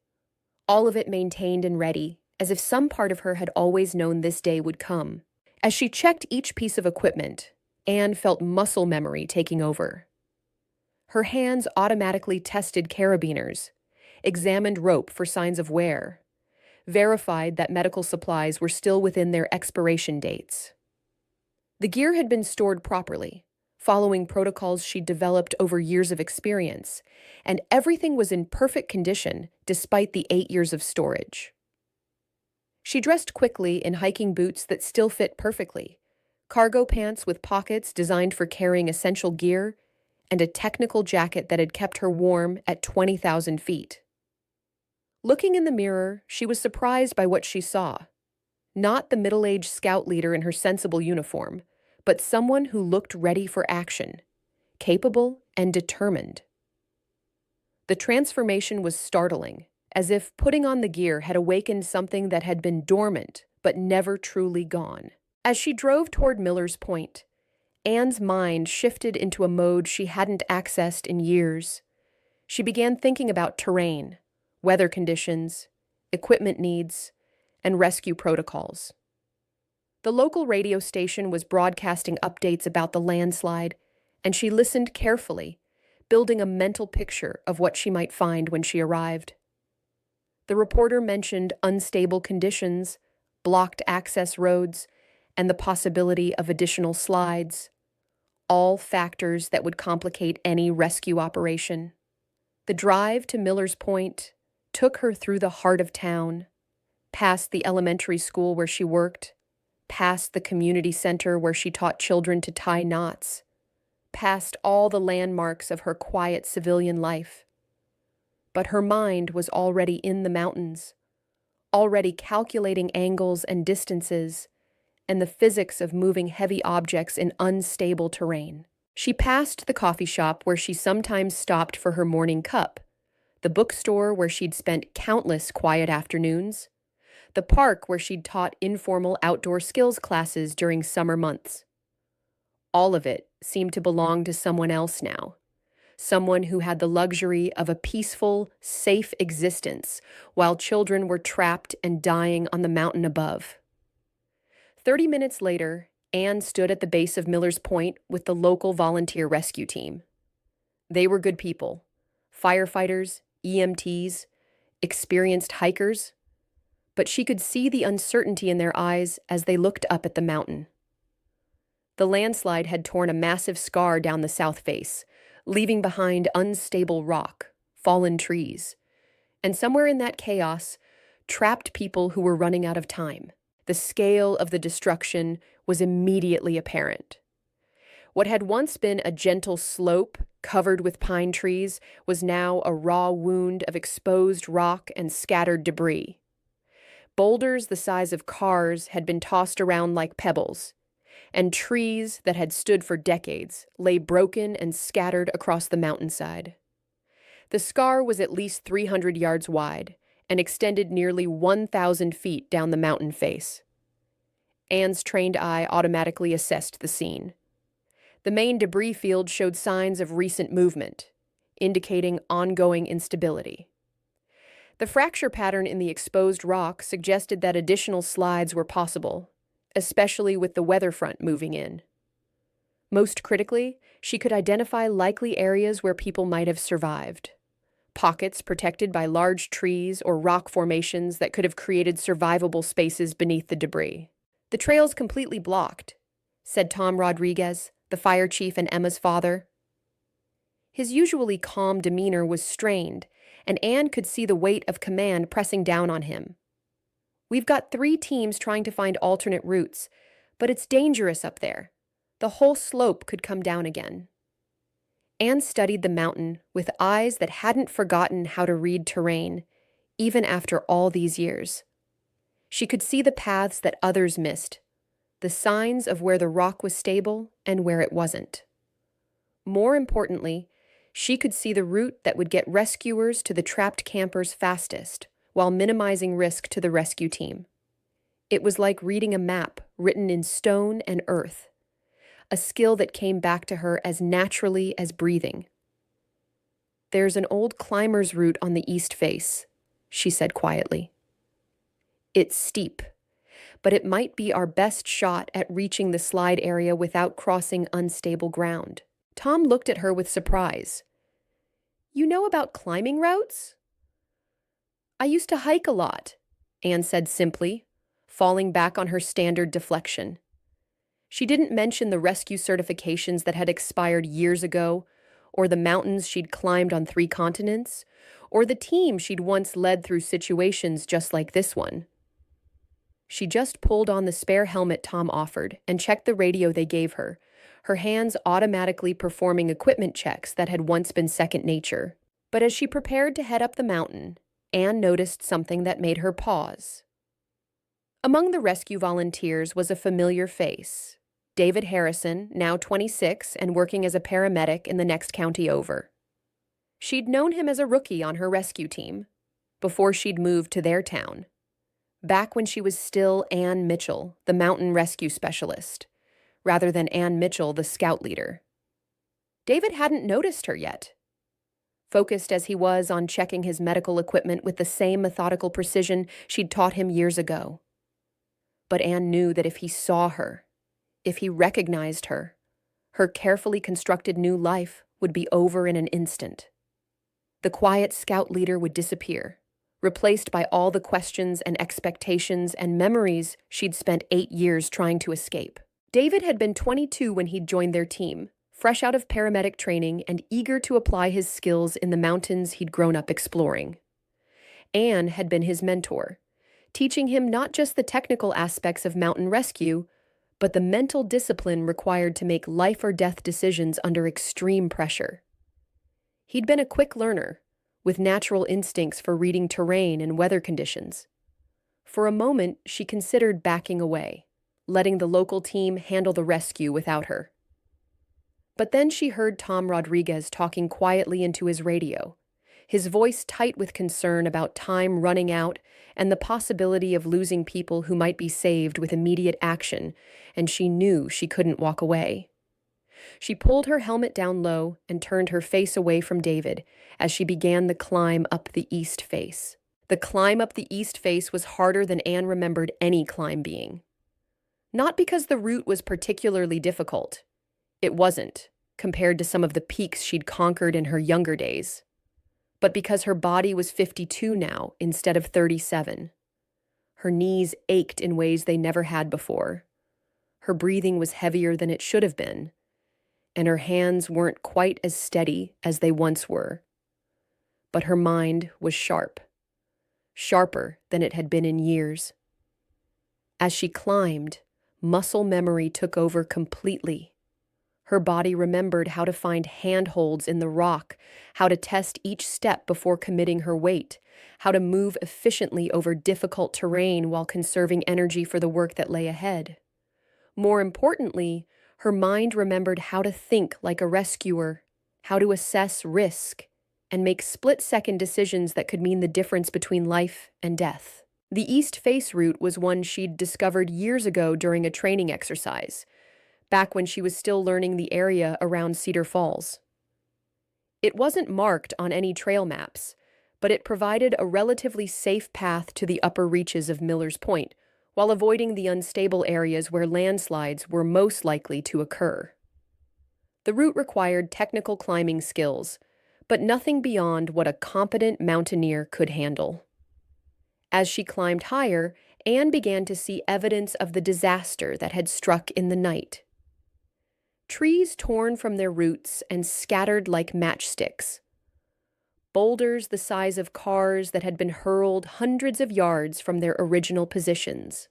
All of it maintained and ready, as if some part of her had always known this day would come. As she checked each piece of equipment, Anne felt muscle memory taking over. Her hands automatically tested carabiners, examined rope for signs of wear, verified that medical supplies were still within their expiration dates. The gear had been stored properly, following protocols she'd developed over years of experience, and everything was in perfect condition despite the 8 years of storage. She dressed quickly in hiking boots that still fit perfectly, cargo pants with pockets designed for carrying essential gear, and a technical jacket that had kept her warm at 20,000 feet. Looking in the mirror, she was surprised by what she saw. Not the middle-aged scout leader in her sensible uniform, but someone who looked ready for action, capable and determined. The transformation was startling, as if putting on the gear had awakened something that had been dormant but never truly gone. As she drove toward Miller's Point, Anne's mind shifted into a mode she hadn't accessed in years. She began thinking about terrain, weather conditions, equipment needs, and rescue protocols. The local radio station was broadcasting updates about the landslide, and she listened carefully, building a mental picture of what she might find when she arrived. The reporter mentioned unstable conditions, blocked access roads, and the possibility of additional slides, all factors that would complicate any rescue operation. The drive to Miller's Point took her through the heart of town, past the elementary school where she worked, past the community center where she taught children to tie knots, past all the landmarks of her quiet civilian life. But her mind was already in the mountains, already calculating angles and distances and the physics of moving heavy objects in unstable terrain. She passed the coffee shop where she sometimes stopped for her morning cup, the bookstore where she'd spent countless quiet afternoons, the park where she'd taught informal outdoor skills classes during summer months. All of it seemed to belong to someone else now, someone who had the luxury of a peaceful, safe existence while children were trapped and dying on the mountain above. 30 minutes later, Anne stood at the base of Miller's Point with the local volunteer rescue team. They were good people, firefighters, EMTs, experienced hikers, but she could see the uncertainty in their eyes as they looked up at the mountain. The landslide had torn a massive scar down the south face, leaving behind unstable rock, fallen trees, and somewhere in that chaos, trapped people who were running out of time. The scale of the destruction was immediately apparent. What had once been a gentle slope covered with pine trees was now a raw wound of exposed rock and scattered debris. Boulders the size of cars had been tossed around like pebbles, and trees that had stood for decades lay broken and scattered across the mountainside. The scar was at least 300 yards wide and extended nearly 1,000 feet down the mountain face. Anne's trained eye automatically assessed the scene. The main debris field showed signs of recent movement, indicating ongoing instability. The fracture pattern in the exposed rock suggested that additional slides were possible, especially with the weather front moving in. Most critically, she could identify likely areas where people might have survived. Pockets protected by large trees or rock formations that could have created survivable spaces beneath the debris. "The trail's completely blocked," said Tom Rodriguez, the fire chief and Emma's father. His usually calm demeanor was strained, and Anne could see the weight of command pressing down on him. "We've got 3 teams trying to find alternate routes, but it's dangerous up there. The whole slope could come down again." Anne studied the mountain with eyes that hadn't forgotten how to read terrain, even after all these years. She could see the paths that others missed, the signs of where the rock was stable and where it wasn't. More importantly, she could see the route that would get rescuers to the trapped campers fastest, while minimizing risk to the rescue team. It was like reading a map written in stone and earth, a skill that came back to her as naturally as breathing. "There's an old climber's route on the east face," she said quietly. "It's steep, but it might be our best shot at reaching the slide area without crossing unstable ground." Tom looked at her with surprise. "You know about climbing routes?" "I used to hike a lot," Anne said simply, falling back on her standard deflection. She didn't mention the rescue certifications that had expired years ago, or the mountains she'd climbed on 3 continents, or the team she'd once led through situations just like this one. She just pulled on the spare helmet Tom offered and checked the radio they gave her, her hands automatically performing equipment checks that had once been second nature. But as she prepared to head up the mountain, Anne noticed something that made her pause. Among the rescue volunteers was a familiar face, David Harrison, now 26 and working as a paramedic in the next county over. She'd known him as a rookie on her rescue team, before she'd moved to their town, back when she was still Ann Mitchell, the mountain rescue specialist, rather than Ann Mitchell, the scout leader. David hadn't noticed her yet. Focused as he was on checking his medical equipment with the same methodical precision she'd taught him years ago. But Anne knew that if he saw her, if he recognized her, her carefully constructed new life would be over in an instant. The quiet scout leader would disappear, replaced by all the questions and expectations and memories she'd spent 8 years trying to escape. David had been 22 when he'd joined their team, fresh out of paramedic training and eager to apply his skills in the mountains he'd grown up exploring. Anne had been his mentor, teaching him not just the technical aspects of mountain rescue, but the mental discipline required to make life or death decisions under extreme pressure. He'd been a quick learner, with natural instincts for reading terrain and weather conditions. For a moment, she considered backing away, letting the local team handle the rescue without her. But then she heard Tom Rodriguez talking quietly into his radio, his voice tight with concern about time running out and the possibility of losing people who might be saved with immediate action, and she knew she couldn't walk away. She pulled her helmet down low and turned her face away from David as she began the climb up the east face. The climb up the east face was harder than Anne remembered any climb being. Not because the route was particularly difficult. It wasn't, compared to some of the peaks she'd conquered in her younger days. But because her body was 52 now instead of 37. Her knees ached in ways they never had before. Her breathing was heavier than it should have been, and her hands weren't quite as steady as they once were. But her mind was sharp, sharper than it had been in years. As she climbed, muscle memory took over completely. Her body remembered how to find handholds in the rock, how to test each step before committing her weight, how to move efficiently over difficult terrain while conserving energy for the work that lay ahead. More importantly, her mind remembered how to think like a rescuer, how to assess risk, and make split-second decisions that could mean the difference between life and death. The East Face route was one she'd discovered years ago during a training exercise, back when she was still learning the area around Cedar Falls. It wasn't marked on any trail maps, but it provided a relatively safe path to the upper reaches of Miller's Point, while avoiding the unstable areas where landslides were most likely to occur. The route required technical climbing skills, but nothing beyond what a competent mountaineer could handle. As she climbed higher, Anne began to see evidence of the disaster that had struck in the night. Trees torn from their roots and scattered like matchsticks. Boulders the size of cars that had been hurled hundreds of yards from their original positions.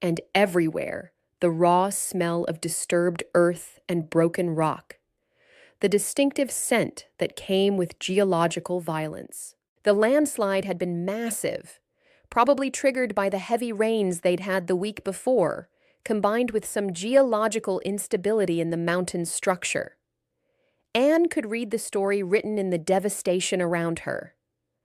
And everywhere, the raw smell of disturbed earth and broken rock. The distinctive scent that came with geological violence. The landslide had been massive, probably triggered by the heavy rains they'd had the week before, combined with some geological instability in the mountain's structure. Anne could read the story written in the devastation around her.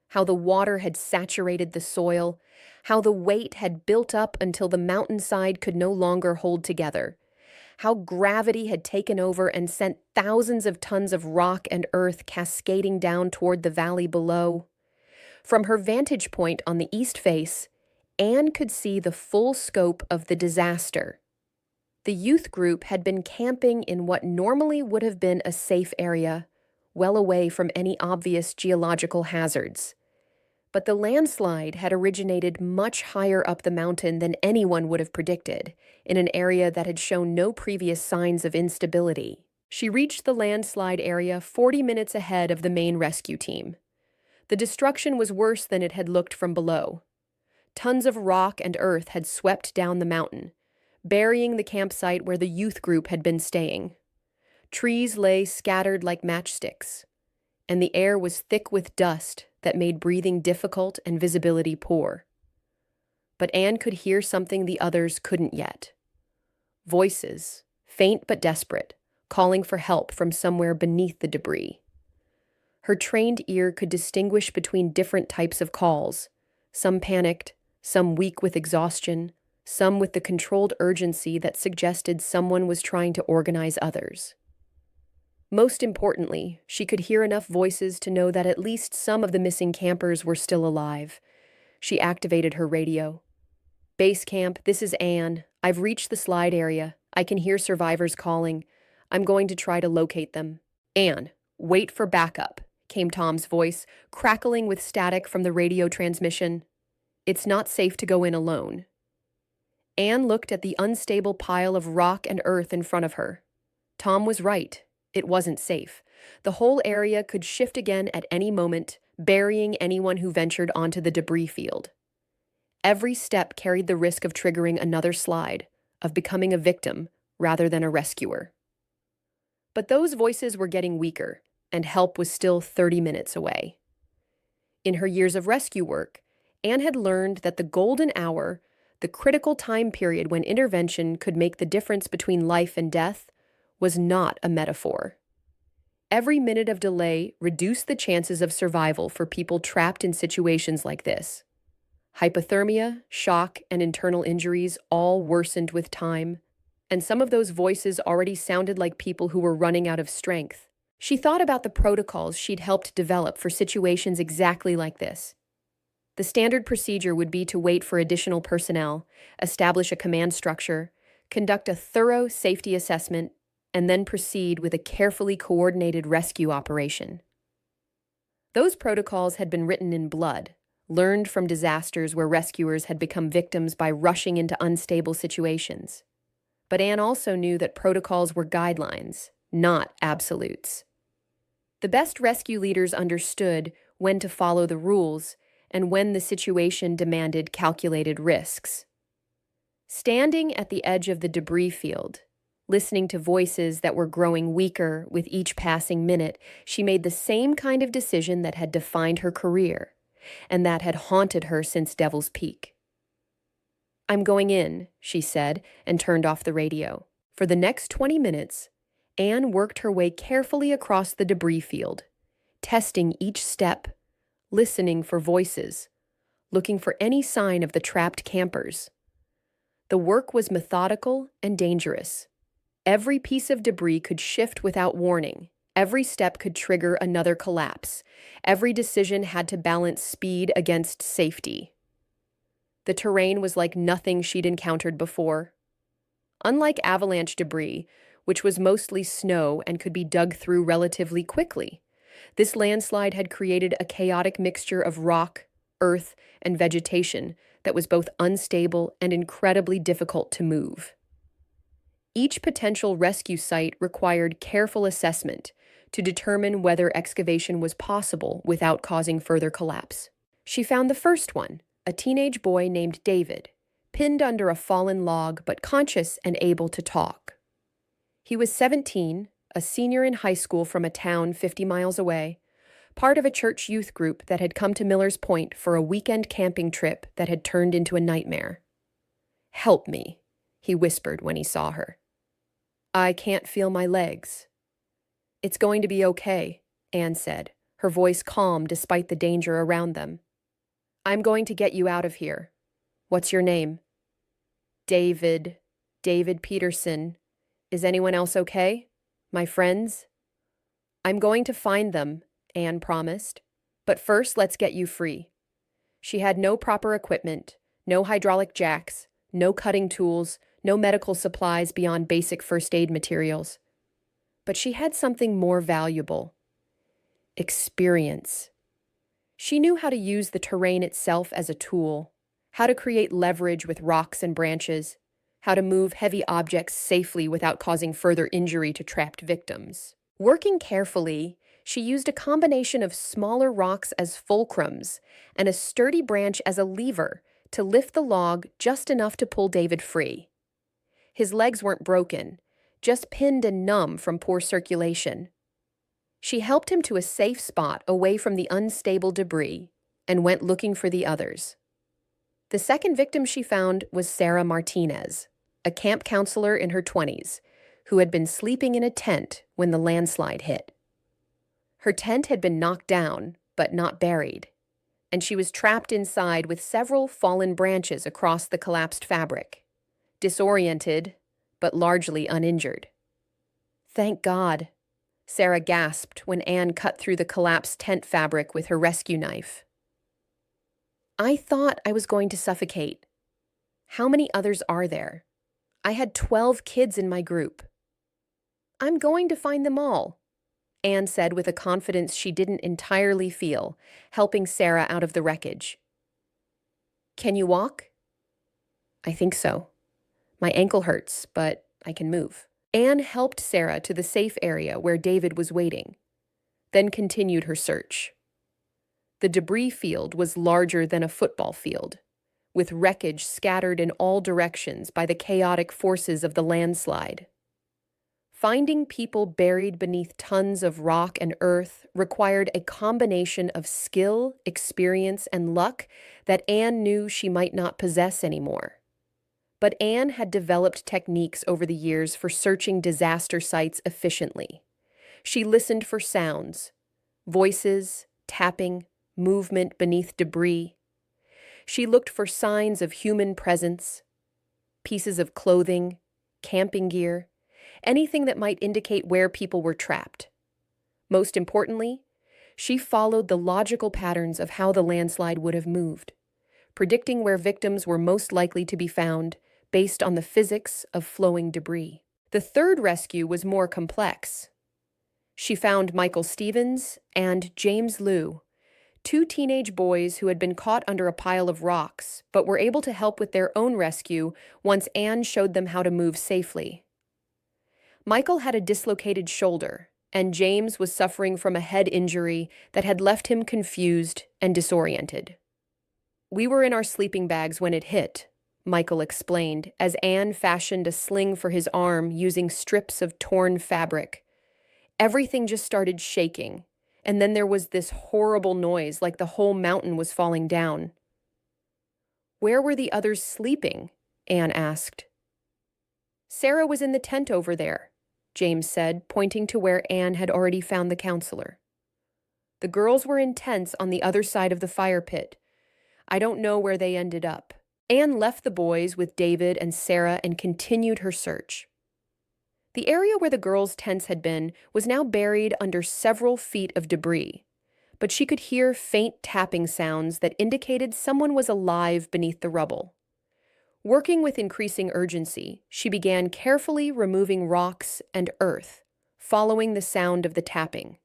How the water had saturated the soil, how the weight had built up until the mountainside could no longer hold together, how gravity had taken over and sent thousands of tons of rock and earth cascading down toward the valley below. From her vantage point on the east face, Anne could see the full scope of the disaster. The youth group had been camping in what normally would have been a safe area, well away from any obvious geological hazards. But the landslide had originated much higher up the mountain than anyone would have predicted, in an area that had shown no previous signs of instability. She reached the landslide area 40 minutes ahead of the main rescue team. The destruction was worse than it had looked from below. Tons of rock and earth had swept down the mountain, burying the campsite where the youth group had been staying. Trees lay scattered like matchsticks, and the air was thick with dust that made breathing difficult and visibility poor. But Anne could hear something the others couldn't yet. Voices, faint but desperate, calling for help from somewhere beneath the debris. Her trained ear could distinguish between different types of calls, some panicked, some weak with exhaustion, some with the controlled urgency that suggested someone was trying to organize others. Most importantly, she could hear enough voices to know that at least some of the missing campers were still alive. She activated her radio. "Base camp, this is Anne. I've reached the slide area. I can hear survivors calling. I'm going to try to locate them." "Anne, wait for backup," came Tom's voice, crackling with static from the radio transmission. "It's not safe to go in alone." Anne looked at the unstable pile of rock and earth in front of her. Tom was right. It wasn't safe. The whole area could shift again at any moment, burying anyone who ventured onto the debris field. Every step carried the risk of triggering another slide, of becoming a victim rather than a rescuer. But those voices were getting weaker, and help was still 30 minutes away. In her years of rescue work, Anne had learned that the golden hour, the critical time period when intervention could make the difference between life and death, was not a metaphor. Every minute of delay reduced the chances of survival for people trapped in situations like this. Hypothermia, shock, and internal injuries all worsened with time, and some of those voices already sounded like people who were running out of strength. She thought about the protocols she'd helped develop for situations exactly like this. The standard procedure would be to wait for additional personnel, establish a command structure, conduct a thorough safety assessment, and then proceed with a carefully coordinated rescue operation. Those protocols had been written in blood, learned from disasters where rescuers had become victims by rushing into unstable situations. But Anne also knew that protocols were guidelines, not absolutes. The best rescue leaders understood when to follow the rules and when the situation demanded calculated risks. Standing at the edge of the debris field, listening to voices that were growing weaker with each passing minute, she made the same kind of decision that had defined her career and that had haunted her since Devil's Peak. "I'm going in," she said, and turned off the radio. For the next 20 minutes, Anne worked her way carefully across the debris field, testing each step, listening for voices, looking for any sign of the trapped campers. The work was methodical and dangerous. Every piece of debris could shift without warning. Every step could trigger another collapse. Every decision had to balance speed against safety. The terrain was like nothing she'd encountered before. Unlike avalanche debris, which was mostly snow and could be dug through relatively quickly, this landslide had created a chaotic mixture of rock, earth, and vegetation that was both unstable and incredibly difficult to move. Each potential rescue site required careful assessment to determine whether excavation was possible without causing further collapse. She found the first one, a teenage boy named David, pinned under a fallen log but conscious and able to talk. He was 17, a senior in high school from a town 50 miles away, part of a church youth group that had come to Miller's Point for a weekend camping trip that had turned into a nightmare. "Help me," he whispered when he saw her. "I can't feel my legs." "It's going to be okay," Anne said, her voice calm despite the danger around them. "I'm going to get you out of here. What's your name?" "David. David Peterson. Is anyone else okay? My friends?" "I'm going to find them," Anne promised. "But first, let's get you free." She had no proper equipment, no hydraulic jacks, no cutting tools, no medical supplies beyond basic first aid materials. But she had something more valuable: experience. She knew how to use the terrain itself as a tool, how to create leverage with rocks and branches, how to move heavy objects safely without causing further injury to trapped victims. Working carefully, she used a combination of smaller rocks as fulcrums and a sturdy branch as a lever to lift the log just enough to pull David free. His legs weren't broken, just pinned and numb from poor circulation. She helped him to a safe spot away from the unstable debris and went looking for the others. The second victim she found was Sarah Martinez, a camp counselor in her 20s, who had been sleeping in a tent when the landslide hit. Her tent had been knocked down, but not buried, and she was trapped inside with several fallen branches across the collapsed fabric, disoriented, but largely uninjured. "Thank God," Sarah gasped when Anne cut through the collapsed tent fabric with her rescue knife. "I thought I was going to suffocate. How many others are there? I had 12 kids in my group." "I'm going to find them all," Anne said with a confidence she didn't entirely feel, helping Sarah out of the wreckage. "Can you walk?" "I think so. My ankle hurts, but I can move." Anne helped Sarah to the safe area where David was waiting, then continued her search. The debris field was larger than a football field, with wreckage scattered in all directions by the chaotic forces of the landslide. Finding people buried beneath tons of rock and earth required a combination of skill, experience, and luck that Anne knew she might not possess anymore. But Anne had developed techniques over the years for searching disaster sites efficiently. She listened for sounds, voices, tapping, movement beneath debris. She looked for signs of human presence, pieces of clothing, camping gear, anything that might indicate where people were trapped. Most importantly, she followed the logical patterns of how the landslide would have moved, predicting where victims were most likely to be found based on the physics of flowing debris. The third rescue was more complex. She found Michael Stevens and James Liu, two teenage boys who had been caught under a pile of rocks, but were able to help with their own rescue once Anne showed them how to move safely. Michael had a dislocated shoulder, and James was suffering from a head injury that had left him confused and disoriented. "We were in our sleeping bags when it hit," Michael explained, as Anne fashioned a sling for his arm using strips of torn fabric. Everything just started shaking, and then there was this horrible noise like the whole mountain was falling down. "Where were the others sleeping?" Anne asked. "Sarah was in the tent over there," James said, pointing to where Anne had already found the counselor. "The girls were in tents on the other side of the fire pit. I don't know where they ended up." Anne left the boys with David and Sarah and continued her search. The area where the girls' tents had been was now buried under several feet of debris, but she could hear faint tapping sounds that indicated someone was alive beneath the rubble. Working with increasing urgency, she began carefully removing rocks and earth, following the sound of the tapping.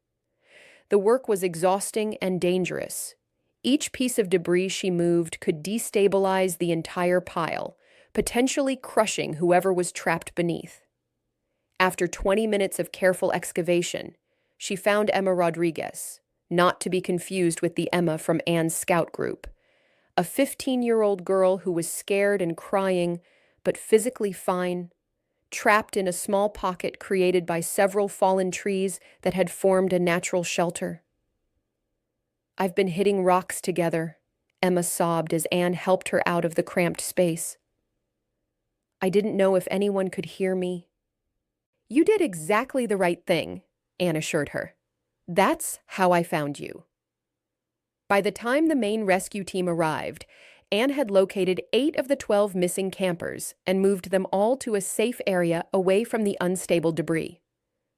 The work was exhausting and dangerous. Each piece of debris she moved could destabilize the entire pile, potentially crushing whoever was trapped beneath. After 20 minutes of careful excavation, she found Emma Rodriguez, not to be confused with the Emma from Anne's scout group, a 15-year-old girl who was scared and crying, but physically fine, trapped in a small pocket created by several fallen trees that had formed a natural shelter. "I've been hitting rocks together," Emma sobbed as Anne helped her out of the cramped space. "I didn't know if anyone could hear me." "You did exactly the right thing," Anne assured her. "That's how I found you." By the time the main rescue team arrived, Anne had located 8 of the 12 missing campers and moved them all to a safe area away from the unstable debris.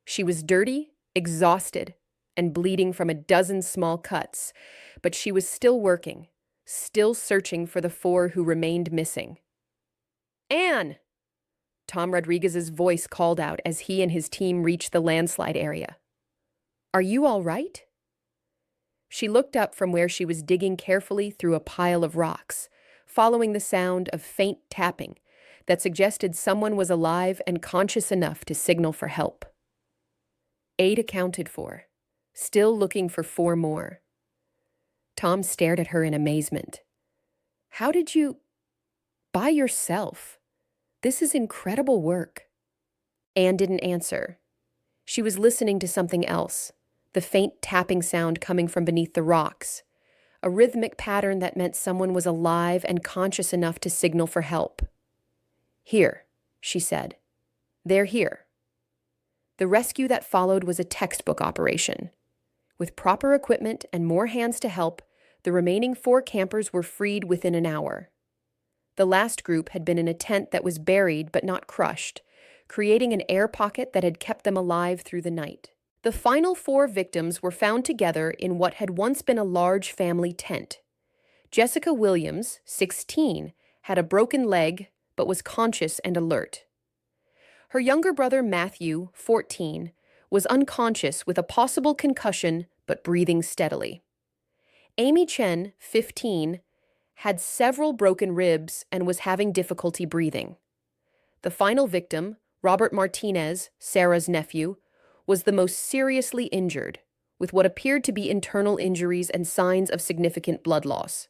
She was dirty, exhausted, and bleeding from a dozen small cuts, but she was still working, still searching for the 4 who remained missing. "Anne!" Tom Rodriguez's voice called out as he and his team reached the landslide area. "Are you all right?" She looked up from where she was digging carefully through a pile of rocks, following the sound of faint tapping that suggested someone was alive and conscious enough to signal for help. 8 accounted for, still looking for 4 more. Tom stared at her in amazement. "How did you... by yourself? This is incredible work." Anne didn't answer. She was listening to something else, the faint tapping sound coming from beneath the rocks, a rhythmic pattern that meant someone was alive and conscious enough to signal for help. "Here," she said. "They're here." The rescue that followed was a textbook operation. With proper equipment and more hands to help, the remaining 4 campers were freed within an hour. The last group had been in a tent that was buried but not crushed, creating an air pocket that had kept them alive through the night. The final 4 victims were found together in what had once been a large family tent. Jessica Williams, 16, had a broken leg but was conscious and alert. Her younger brother Matthew, 14, was unconscious with a possible concussion but breathing steadily. Amy Chen, 15, had several broken ribs and was having difficulty breathing. The final victim, Robert Martinez, Sarah's nephew, was the most seriously injured, with what appeared to be internal injuries and signs of significant blood loss.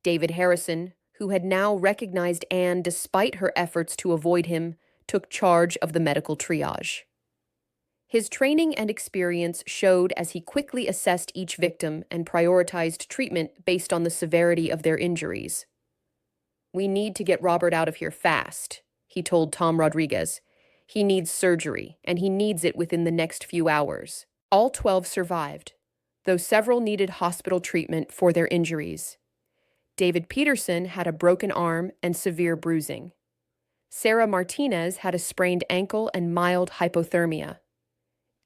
David Harrison, who had now recognized Anne despite her efforts to avoid him, took charge of the medical triage. His training and experience showed as he quickly assessed each victim and prioritized treatment based on the severity of their injuries. "We need to get Robert out of here fast," he told Tom Rodriguez. "He needs surgery, and he needs it within the next few hours." All 12 survived, though several needed hospital treatment for their injuries. David Peterson had a broken arm and severe bruising. Sarah Martinez had a sprained ankle and mild hypothermia.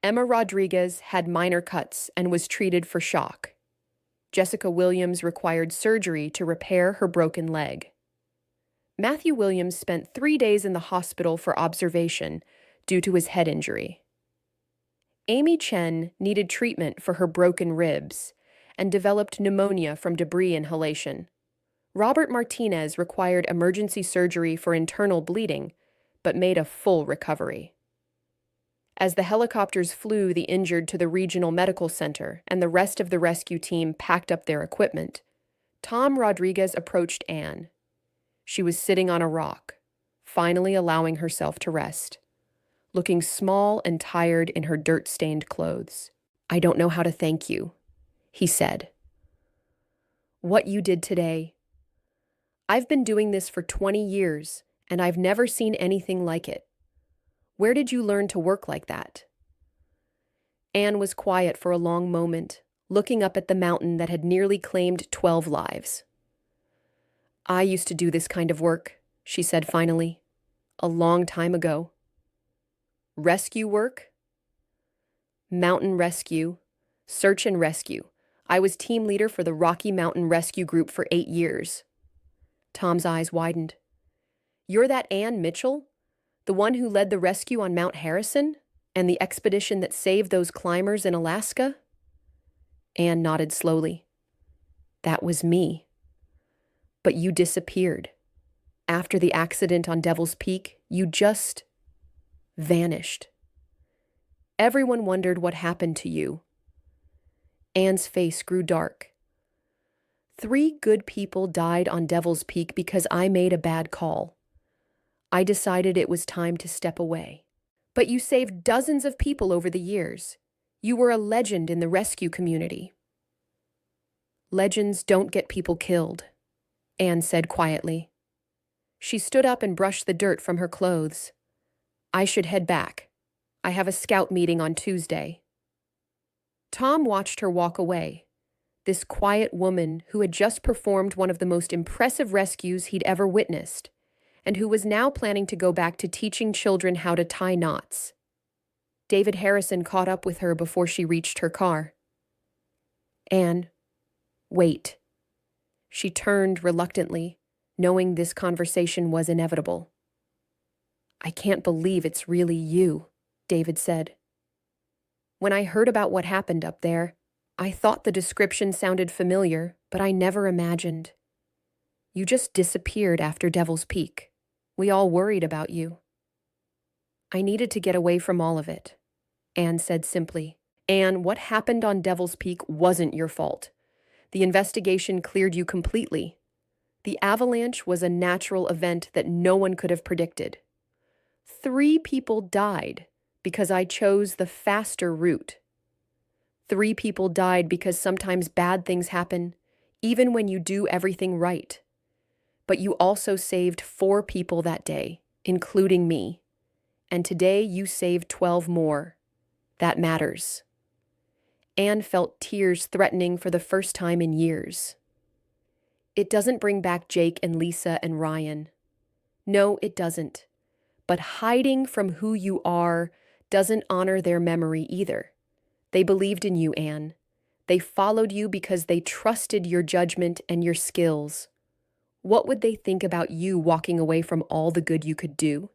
Emma Rodriguez had minor cuts and was treated for shock. Jessica Williams required surgery to repair her broken leg. Matthew Williams spent 3 days in the hospital for observation due to his head injury. Amy Chen needed treatment for her broken ribs and developed pneumonia from debris inhalation. Robert Martinez required emergency surgery for internal bleeding, but made a full recovery. As the helicopters flew the injured to the regional medical center and the rest of the rescue team packed up their equipment, Tom Rodriguez approached Anne. She was sitting on a rock, finally allowing herself to rest, looking small and tired in her dirt-stained clothes. "I don't know how to thank you," he said. "What you did today. I've been doing this for 20 years, and I've never seen anything like it. Where did you learn to work like that?" Anne was quiet for a long moment, looking up at the mountain that had nearly claimed 12 lives. "I used to do this kind of work," she said finally, "a long time ago." "Rescue work?" "Mountain rescue, search and rescue. I was team leader for the Rocky Mountain Rescue Group for 8 years. Tom's eyes widened. "You're that Anne Mitchell? The one who led the rescue on Mount Harrison? And the expedition that saved those climbers in Alaska?" Anne nodded slowly. "That was me. But you disappeared. After the accident on Devil's Peak, you just vanished. Everyone wondered what happened to you." Anne's face grew dark. 3 good people died on Devil's Peak because I made a bad call. I decided it was time to step away. But you saved dozens of people over the years. You were a legend in the rescue community. "Legends don't get people killed," Anne said quietly. She stood up and brushed the dirt from her clothes. "I should head back. I have a scout meeting on Tuesday." Tom watched her walk away, this quiet woman who had just performed one of the most impressive rescues he'd ever witnessed, and who was now planning to go back to teaching children how to tie knots. David Harrison caught up with her before she reached her car. "Anne, wait." She turned reluctantly, knowing this conversation was inevitable. "I can't believe it's really you," David said. "When I heard about what happened up there, I thought the description sounded familiar, but I never imagined. You just disappeared after Devil's Peak. We all worried about you." "I needed to get away from all of it," Anne said simply. "Anne, what happened on Devil's Peak wasn't your fault. The investigation cleared you completely. The avalanche was a natural event that no one could have predicted. 3 people died because I chose the faster route. 3 people died because sometimes bad things happen, even when you do everything right. But you also saved 4 people that day, including me. And today you saved 12 more. That matters." Anne felt tears threatening for the first time in years. "It doesn't bring back Jake and Lisa and Ryan. No, it doesn't. But hiding from who you are doesn't honor their memory either. They believed in you, Anne. They followed you because they trusted your judgment and your skills. What would they think about you walking away from all the good you could do?"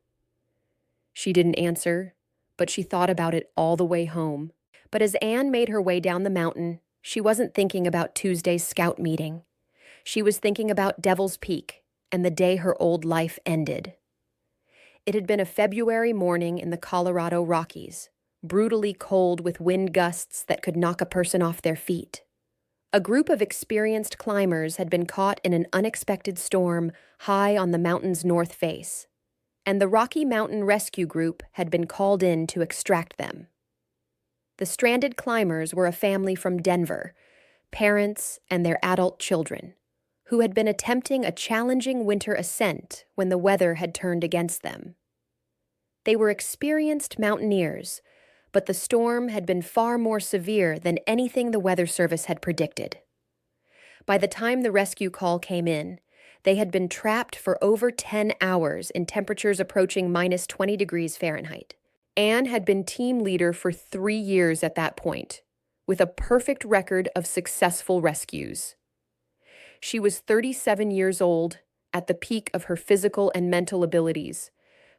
She didn't answer, but she thought about it all the way home. But as Anne made her way down the mountain, she wasn't thinking about Tuesday's scout meeting. She was thinking about Devil's Peak and the day her old life ended. It had been a February morning in the Colorado Rockies, brutally cold with wind gusts that could knock a person off their feet. A group of experienced climbers had been caught in an unexpected storm high on the mountain's north face, and the Rocky Mountain Rescue Group had been called in to extract them. The stranded climbers were a family from Denver, parents and their adult children, who had been attempting a challenging winter ascent when the weather had turned against them. They were experienced mountaineers, but the storm had been far more severe than anything the Weather Service had predicted. By the time the rescue call came in, they had been trapped for over 10 hours in temperatures approaching minus 20 degrees Fahrenheit. Anne had been team leader for 3 years at that point, with a perfect record of successful rescues. She was 37 years old, at the peak of her physical and mental abilities,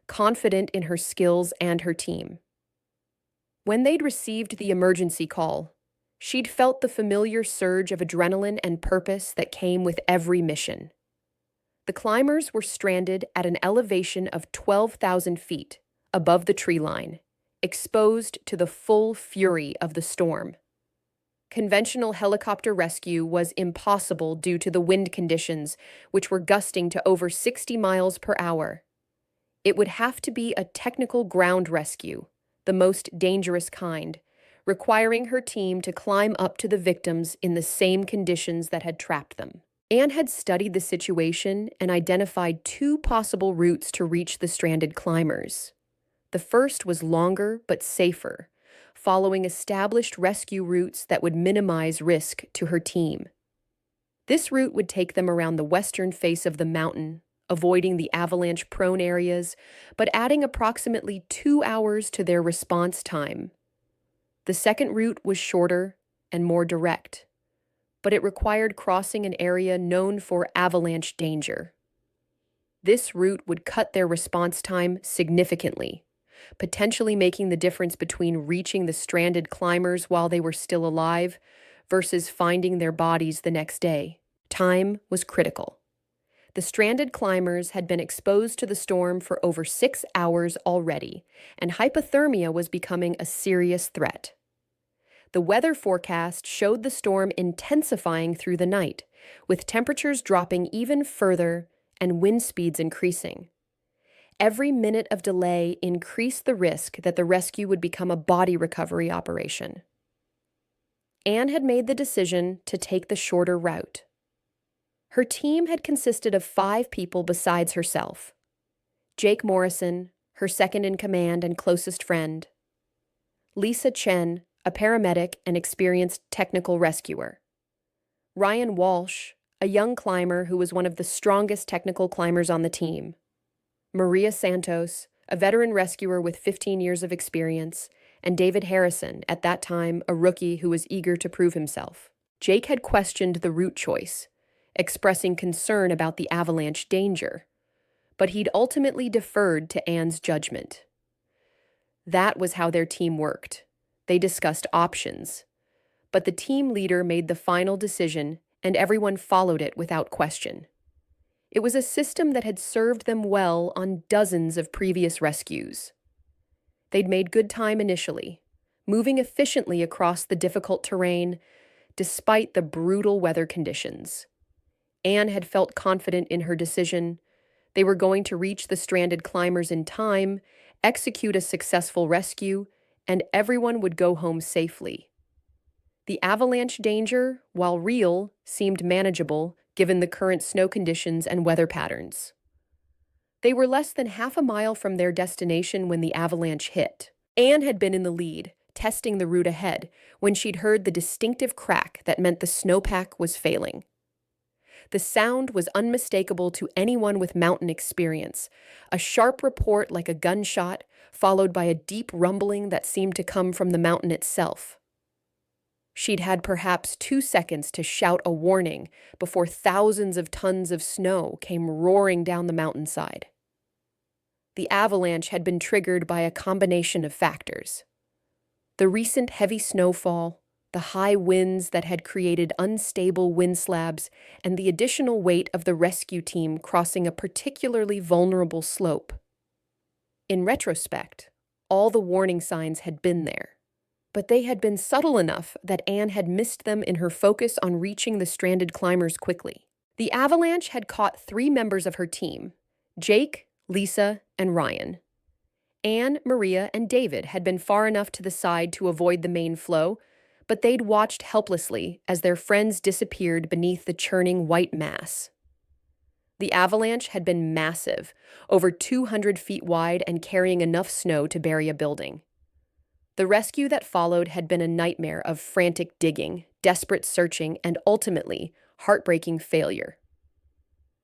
confident in her skills and her team. When they'd received the emergency call, she'd felt the familiar surge of adrenaline and purpose that came with every mission. The climbers were stranded at an elevation of 12,000 feet above the tree line, exposed to the full fury of the storm. Conventional helicopter rescue was impossible due to the wind conditions, which were gusting to over 60 miles per hour. It would have to be a technical ground rescue, the most dangerous kind, requiring her team to climb up to the victims in the same conditions that had trapped them. Anne had studied the situation and identified 2 possible routes to reach the stranded climbers. The first was longer but safer, following established rescue routes that would minimize risk to her team. This route would take them around the western face of the mountain, avoiding the avalanche-prone areas, but adding approximately 2 hours to their response time. The second route was shorter and more direct, but it required crossing an area known for avalanche danger. This route would cut their response time significantly, potentially making the difference between reaching the stranded climbers while they were still alive versus finding their bodies the next day. Time was critical. The stranded climbers had been exposed to the storm for over 6 hours already, and hypothermia was becoming a serious threat. The weather forecast showed the storm intensifying through the night, with temperatures dropping even further and wind speeds increasing. Every minute of delay increased the risk that the rescue would become a body recovery operation. Anne had made the decision to take the shorter route. Her team had consisted of 5 people besides herself: Jake Morrison, her second-in-command and closest friend; Lisa Chen, a paramedic and experienced technical rescuer; Ryan Walsh, a young climber who was one of the strongest technical climbers on the team; Maria Santos, a veteran rescuer with 15 years of experience; and David Harrison, at that time a rookie who was eager to prove himself. Jake had questioned the route choice, expressing concern about the avalanche danger, but he'd ultimately deferred to Anne's judgment. That was how their team worked. They discussed options, but the team leader made the final decision, and everyone followed it without question. It was a system that had served them well on dozens of previous rescues. They'd made good time initially, moving efficiently across the difficult terrain despite the brutal weather conditions. Anne had felt confident in her decision. They were going to reach the stranded climbers in time, execute a successful rescue, and everyone would go home safely. The avalanche danger, while real, seemed manageable given the current snow conditions and weather patterns. They were less than half a mile from their destination when the avalanche hit. Anne had been in the lead, testing the route ahead, when she'd heard the distinctive crack that meant the snowpack was failing. The sound was unmistakable to anyone with mountain experience, a sharp report like a gunshot, followed by a deep rumbling that seemed to come from the mountain itself. She'd had perhaps 2 seconds to shout a warning before thousands of tons of snow came roaring down the mountainside. The avalanche had been triggered by a combination of factors: the recent heavy snowfall, the high winds that had created unstable wind slabs, and the additional weight of the rescue team crossing a particularly vulnerable slope. In retrospect, all the warning signs had been there. But they had been subtle enough that Anne had missed them in her focus on reaching the stranded climbers quickly. The avalanche had caught 3 members of her team: Jake, Lisa, and Ryan. Anne, Maria, and David had been far enough to the side to avoid the main flow, but they'd watched helplessly as their friends disappeared beneath the churning white mass. The avalanche had been massive, over 200 feet wide and carrying enough snow to bury a building. The rescue that followed had been a nightmare of frantic digging, desperate searching, and ultimately, heartbreaking failure.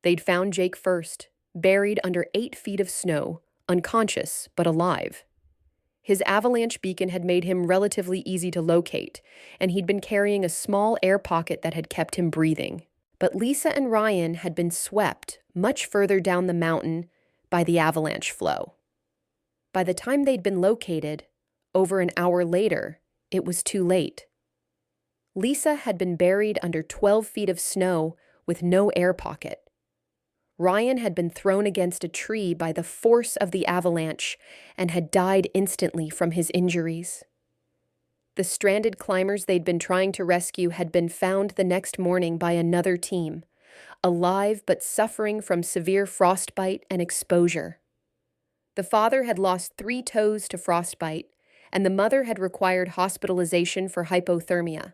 They'd found Jake first, buried under 8 feet of snow, unconscious but alive. His avalanche beacon had made him relatively easy to locate, and he'd been carrying a small air pocket that had kept him breathing. But Lisa and Ryan had been swept much further down the mountain by the avalanche flow. By the time they'd been located, over an hour later, it was too late. Lisa had been buried under 12 feet of snow with no air pocket. Ryan had been thrown against a tree by the force of the avalanche and had died instantly from his injuries. The stranded climbers they'd been trying to rescue had been found the next morning by another team, alive but suffering from severe frostbite and exposure. The father had lost 3 toes to frostbite, and the mother had required hospitalization for hypothermia.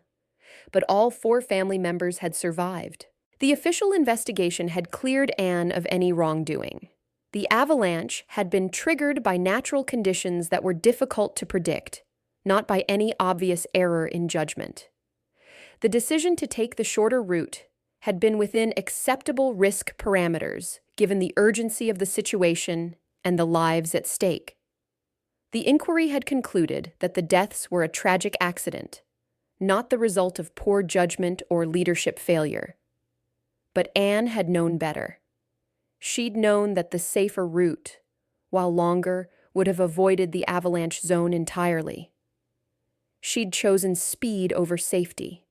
But all 4 family members had survived. The official investigation had cleared Anne of any wrongdoing. The avalanche had been triggered by natural conditions that were difficult to predict, not by any obvious error in judgment. The decision to take the shorter route had been within acceptable risk parameters, given the urgency of the situation and the lives at stake. The inquiry had concluded that the deaths were a tragic accident, not the result of poor judgment or leadership failure. But Anne had known better. She'd known that the safer route, while longer, would have avoided the avalanche zone entirely. She'd chosen speed over safety,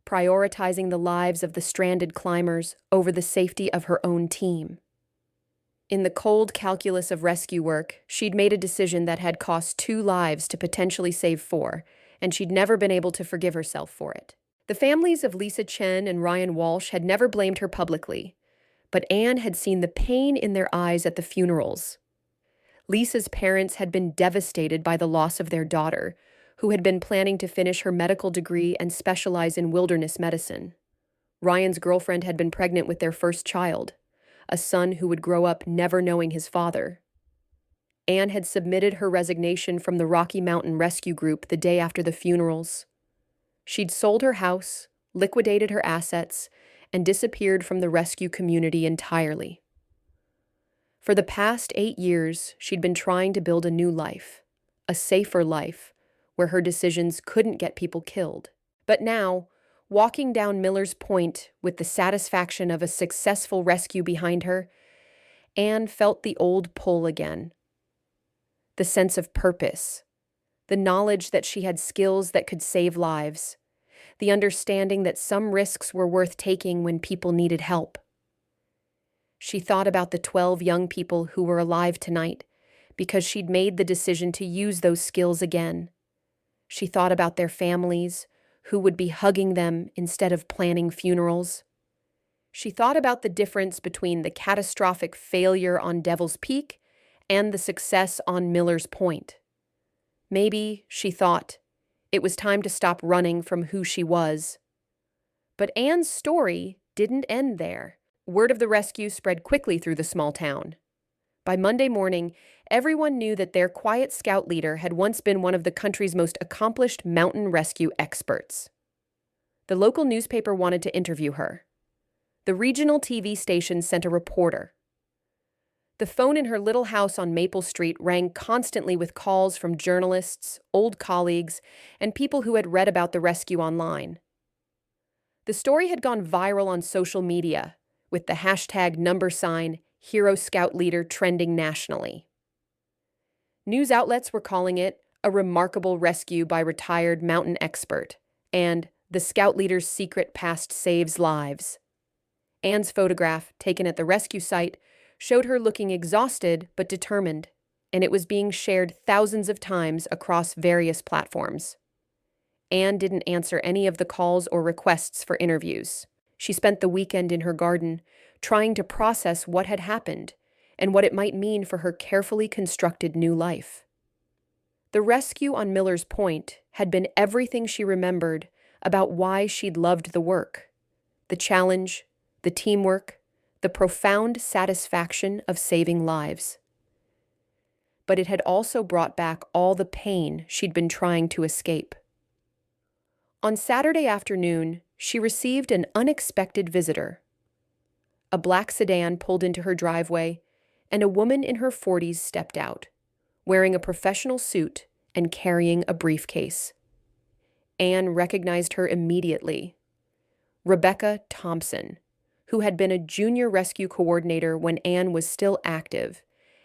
prioritizing the lives of the stranded climbers over the safety of her own team. In the cold calculus of rescue work, she'd made a decision that had cost 2 lives to potentially save 4, and she'd never been able to forgive herself for it. The families of Lisa Chen and Ryan Walsh had never blamed her publicly, but Anne had seen the pain in their eyes at the funerals. Lisa's parents had been devastated by the loss of their daughter, who had been planning to finish her medical degree and specialize in wilderness medicine. Ryan's girlfriend had been pregnant with their first child, a son who would grow up never knowing his father. Anne had submitted her resignation from the Rocky Mountain Rescue Group the day after the funerals. She'd sold her house, liquidated her assets, and disappeared from the rescue community entirely. For the past 8 years, she'd been trying to build a new life, a safer life, where her decisions couldn't get people killed. But now, walking down Miller's Point with the satisfaction of a successful rescue behind her, Anne felt the old pull again. The sense of purpose, the knowledge that she had skills that could save lives, the understanding that some risks were worth taking when people needed help. She thought about the 12 young people who were alive tonight because she'd made the decision to use those skills again. She thought about their families, who would be hugging them instead of planning funerals. She thought about the difference between the catastrophic failure on Devil's Peak and the success on Miller's Point. Maybe, she thought, it was time to stop running from who she was. But Anne's story didn't end there. Word of the rescue spread quickly through the small town. By Monday morning, everyone knew that their quiet scout leader had once been one of the country's most accomplished mountain rescue experts. The local newspaper wanted to interview her. The regional TV station sent a reporter. The phone in her little house on Maple Street rang constantly with calls from journalists, old colleagues, and people who had read about the rescue online. The story had gone viral on social media, with the hashtag #Hero Scout Leader trending nationally. News outlets were calling it a remarkable rescue by retired mountain expert and the Scout Leader's secret past saves lives. Anne's photograph, taken at the rescue site, showed her looking exhausted but determined, and it was being shared thousands of times across various platforms. Anne didn't answer any of the calls or requests for interviews. She spent the weekend in her garden, trying to process what had happened and what it might mean for her carefully constructed new life. The rescue on Miller's Point had been everything she remembered about why she'd loved the work: the challenge, the teamwork, the profound satisfaction of saving lives. But it had also brought back all the pain she'd been trying to escape. On Saturday afternoon, she received an unexpected visitor. A black sedan pulled into her driveway, and a woman in her 40s stepped out, wearing a professional suit and carrying a briefcase. Anne recognized her immediately. Rebecca Thompson, who had been a junior rescue coordinator when Anne was still active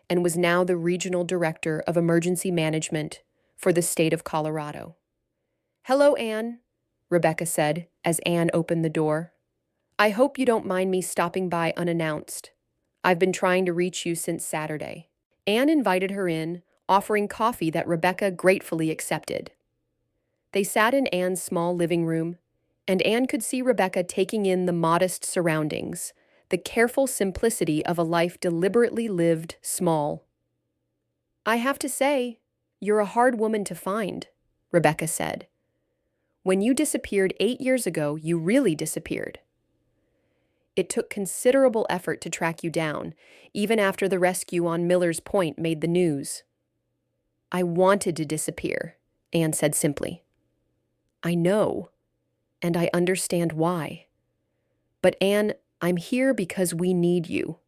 and was now the regional director of emergency management for the state of Colorado. "Hello, Anne," Rebecca said as Anne opened the door. "I hope you don't mind me stopping by unannounced. I've been trying to reach you since Saturday." Anne invited her in, offering coffee that Rebecca gratefully accepted. They sat in Anne's small living room, and Anne could see Rebecca taking in the modest surroundings, the careful simplicity of a life deliberately lived small. "I have to say, you're a hard woman to find," Rebecca said. "When you disappeared 8 years ago, you really disappeared. It took considerable effort to track you down, even after the rescue on Miller's Point made the news." "I wanted to disappear," Anne said simply. "I know, and I understand why. But Anne, I'm here because we need you.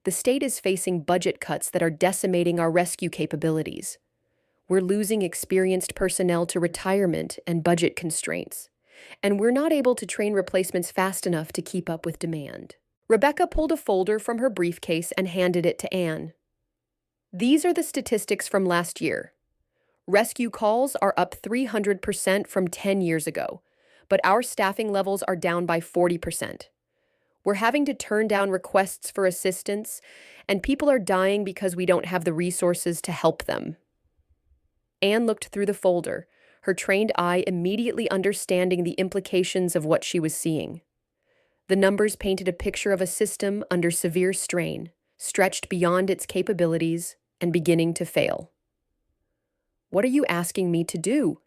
The state is facing budget cuts that are decimating our rescue capabilities. We're losing experienced personnel to retirement and budget constraints, and we're not able to train replacements fast enough to keep up with demand." Rebecca pulled a folder from her briefcase and handed it to Anne. "These are the statistics from last year. Rescue calls are up 300% from 10 years ago, but our staffing levels are down by 40%. We're having to turn down requests for assistance, and people are dying because we don't have the resources to help them." Anne looked through the folder, her trained eye immediately understanding the implications of what she was seeing. The numbers painted a picture of a system under severe strain, stretched beyond its capabilities and beginning to fail. "What are you asking me to do?"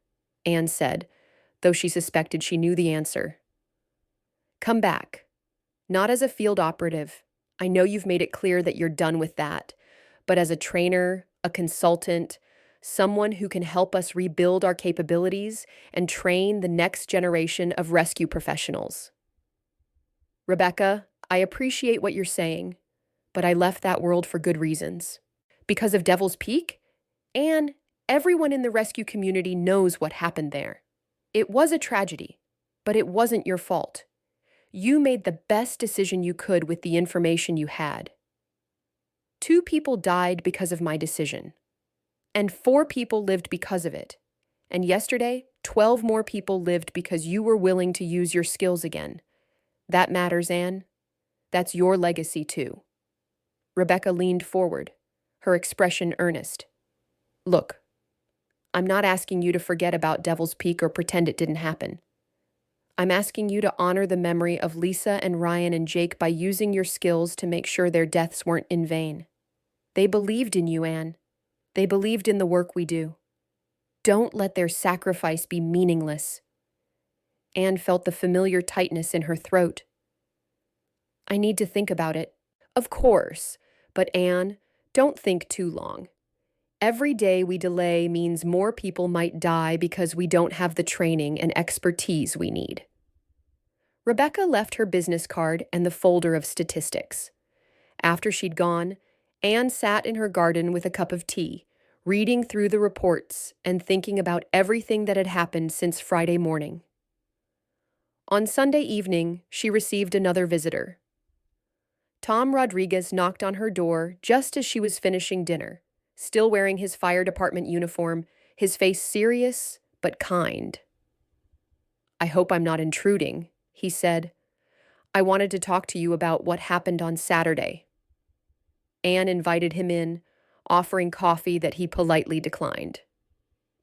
Anne said, though she suspected she knew the answer. "Come back. Not as a field operative. I know you've made it clear that you're done with that, but as a trainer, a consultant, someone who can help us rebuild our capabilities and train the next generation of rescue professionals." "Rebecca, I appreciate what you're saying, but I left that world for good reasons." "Because of Devil's Peak?" "Anne, everyone in the rescue community knows what happened there. It was a tragedy, but it wasn't your fault. You made the best decision you could with the information you had. 2 people died because of my decision, and 4 people lived because of it. And yesterday, 12 more people lived because you were willing to use your skills again. That matters, Anne. That's your legacy, too." Rebecca leaned forward, her expression earnest. "Look, I'm not asking you to forget about Devil's Peak or pretend it didn't happen. I'm asking you to honor the memory of Lisa and Ryan and Jake by using your skills to make sure their deaths weren't in vain. They believed in you, Anne. They believed in the work we do. Don't let their sacrifice be meaningless." Anne felt the familiar tightness in her throat. "I need to think about it." "Of course, but Anne, don't think too long. Every day we delay means more people might die because we don't have the training and expertise we need." Rebecca left her business card and the folder of statistics. After she'd gone, Anne sat in her garden with a cup of tea, reading through the reports and thinking about everything that had happened since Friday morning. On Sunday evening, she received another visitor. Tom Rodriguez knocked on her door just as she was finishing dinner, still wearing his fire department uniform, his face serious but kind. "I hope I'm not intruding," he said. "I wanted to talk to you about what happened on Saturday." Anne invited him in, offering coffee that he politely declined.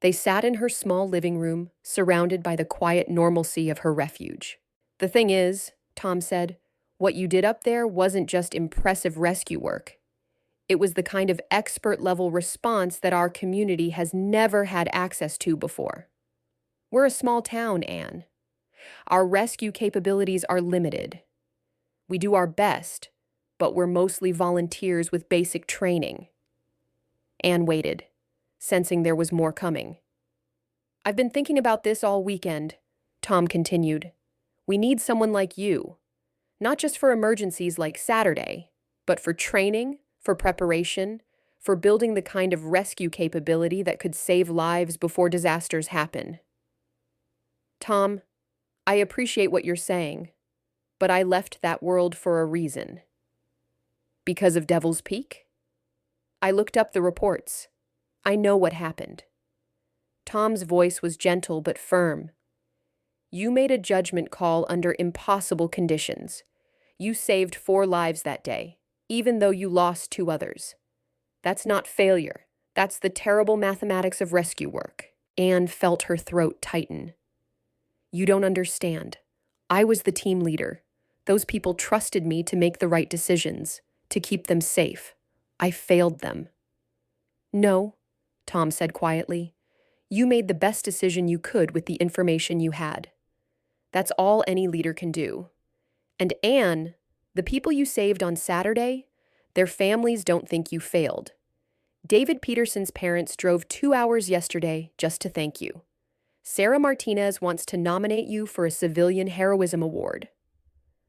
They sat in her small living room, surrounded by the quiet normalcy of her refuge. "The thing is," Tom said, "what you did up there wasn't just impressive rescue work. It was the kind of expert-level response that our community has never had access to before. We're a small town, Anne. Our rescue capabilities are limited. We do our best, but we're mostly volunteers with basic training." Anne waited, sensing there was more coming. "I've been thinking about this all weekend," Tom continued. "We need someone like you, not just for emergencies like Saturday, but for training, for preparation, for building the kind of rescue capability that could save lives before disasters happen." "Tom, I appreciate what you're saying, but I left that world for a reason." "Because of Devil's Peak?" "I looked up the reports. I know what happened." Tom's voice was gentle but firm. "You made a judgment call under impossible conditions. You saved 4 lives that day, even though you lost 2 others. That's not failure. That's the terrible mathematics of rescue work." Anne felt her throat tighten. "You don't understand. I was the team leader. Those people trusted me to make the right decisions, to keep them safe. I failed them." "No," Tom said quietly. "You made the best decision you could with the information you had. That's all any leader can do. And Anne, the people you saved on Saturday, their families don't think you failed. David Peterson's parents drove 2 hours yesterday just to thank you. Sarah Martinez wants to nominate you for a Civilian Heroism Award."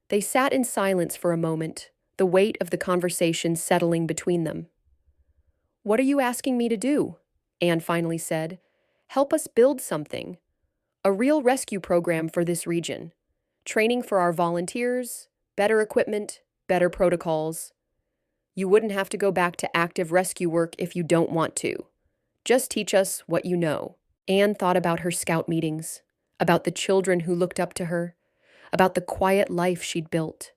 They sat in silence for a moment, the weight of the conversation settling between them. "What are you asking me to do?" Anne finally said. "Help us build something. A real rescue program for this region. Training for our volunteers, better equipment, better protocols. You wouldn't have to go back to active rescue work if you don't want to. Just teach us what you know." Anne thought about her scout meetings, about the children who looked up to her, about the quiet life she'd built.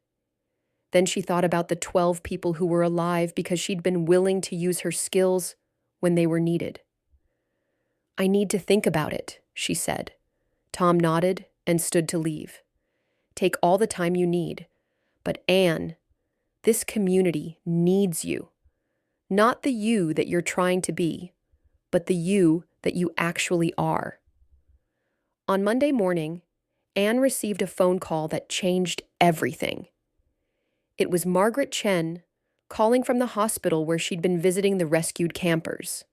Then she thought about the 12 people who were alive because she'd been willing to use her skills when they were needed. "I need to think about it," she said. Tom nodded and stood to leave. "Take all the time you need. But Anne, this community needs you. Not the you that you're trying to be, but the you that you actually are." On Monday morning, Anne received a phone call that changed everything. It was Margaret Chen calling from the hospital where she'd been visiting the rescued campers.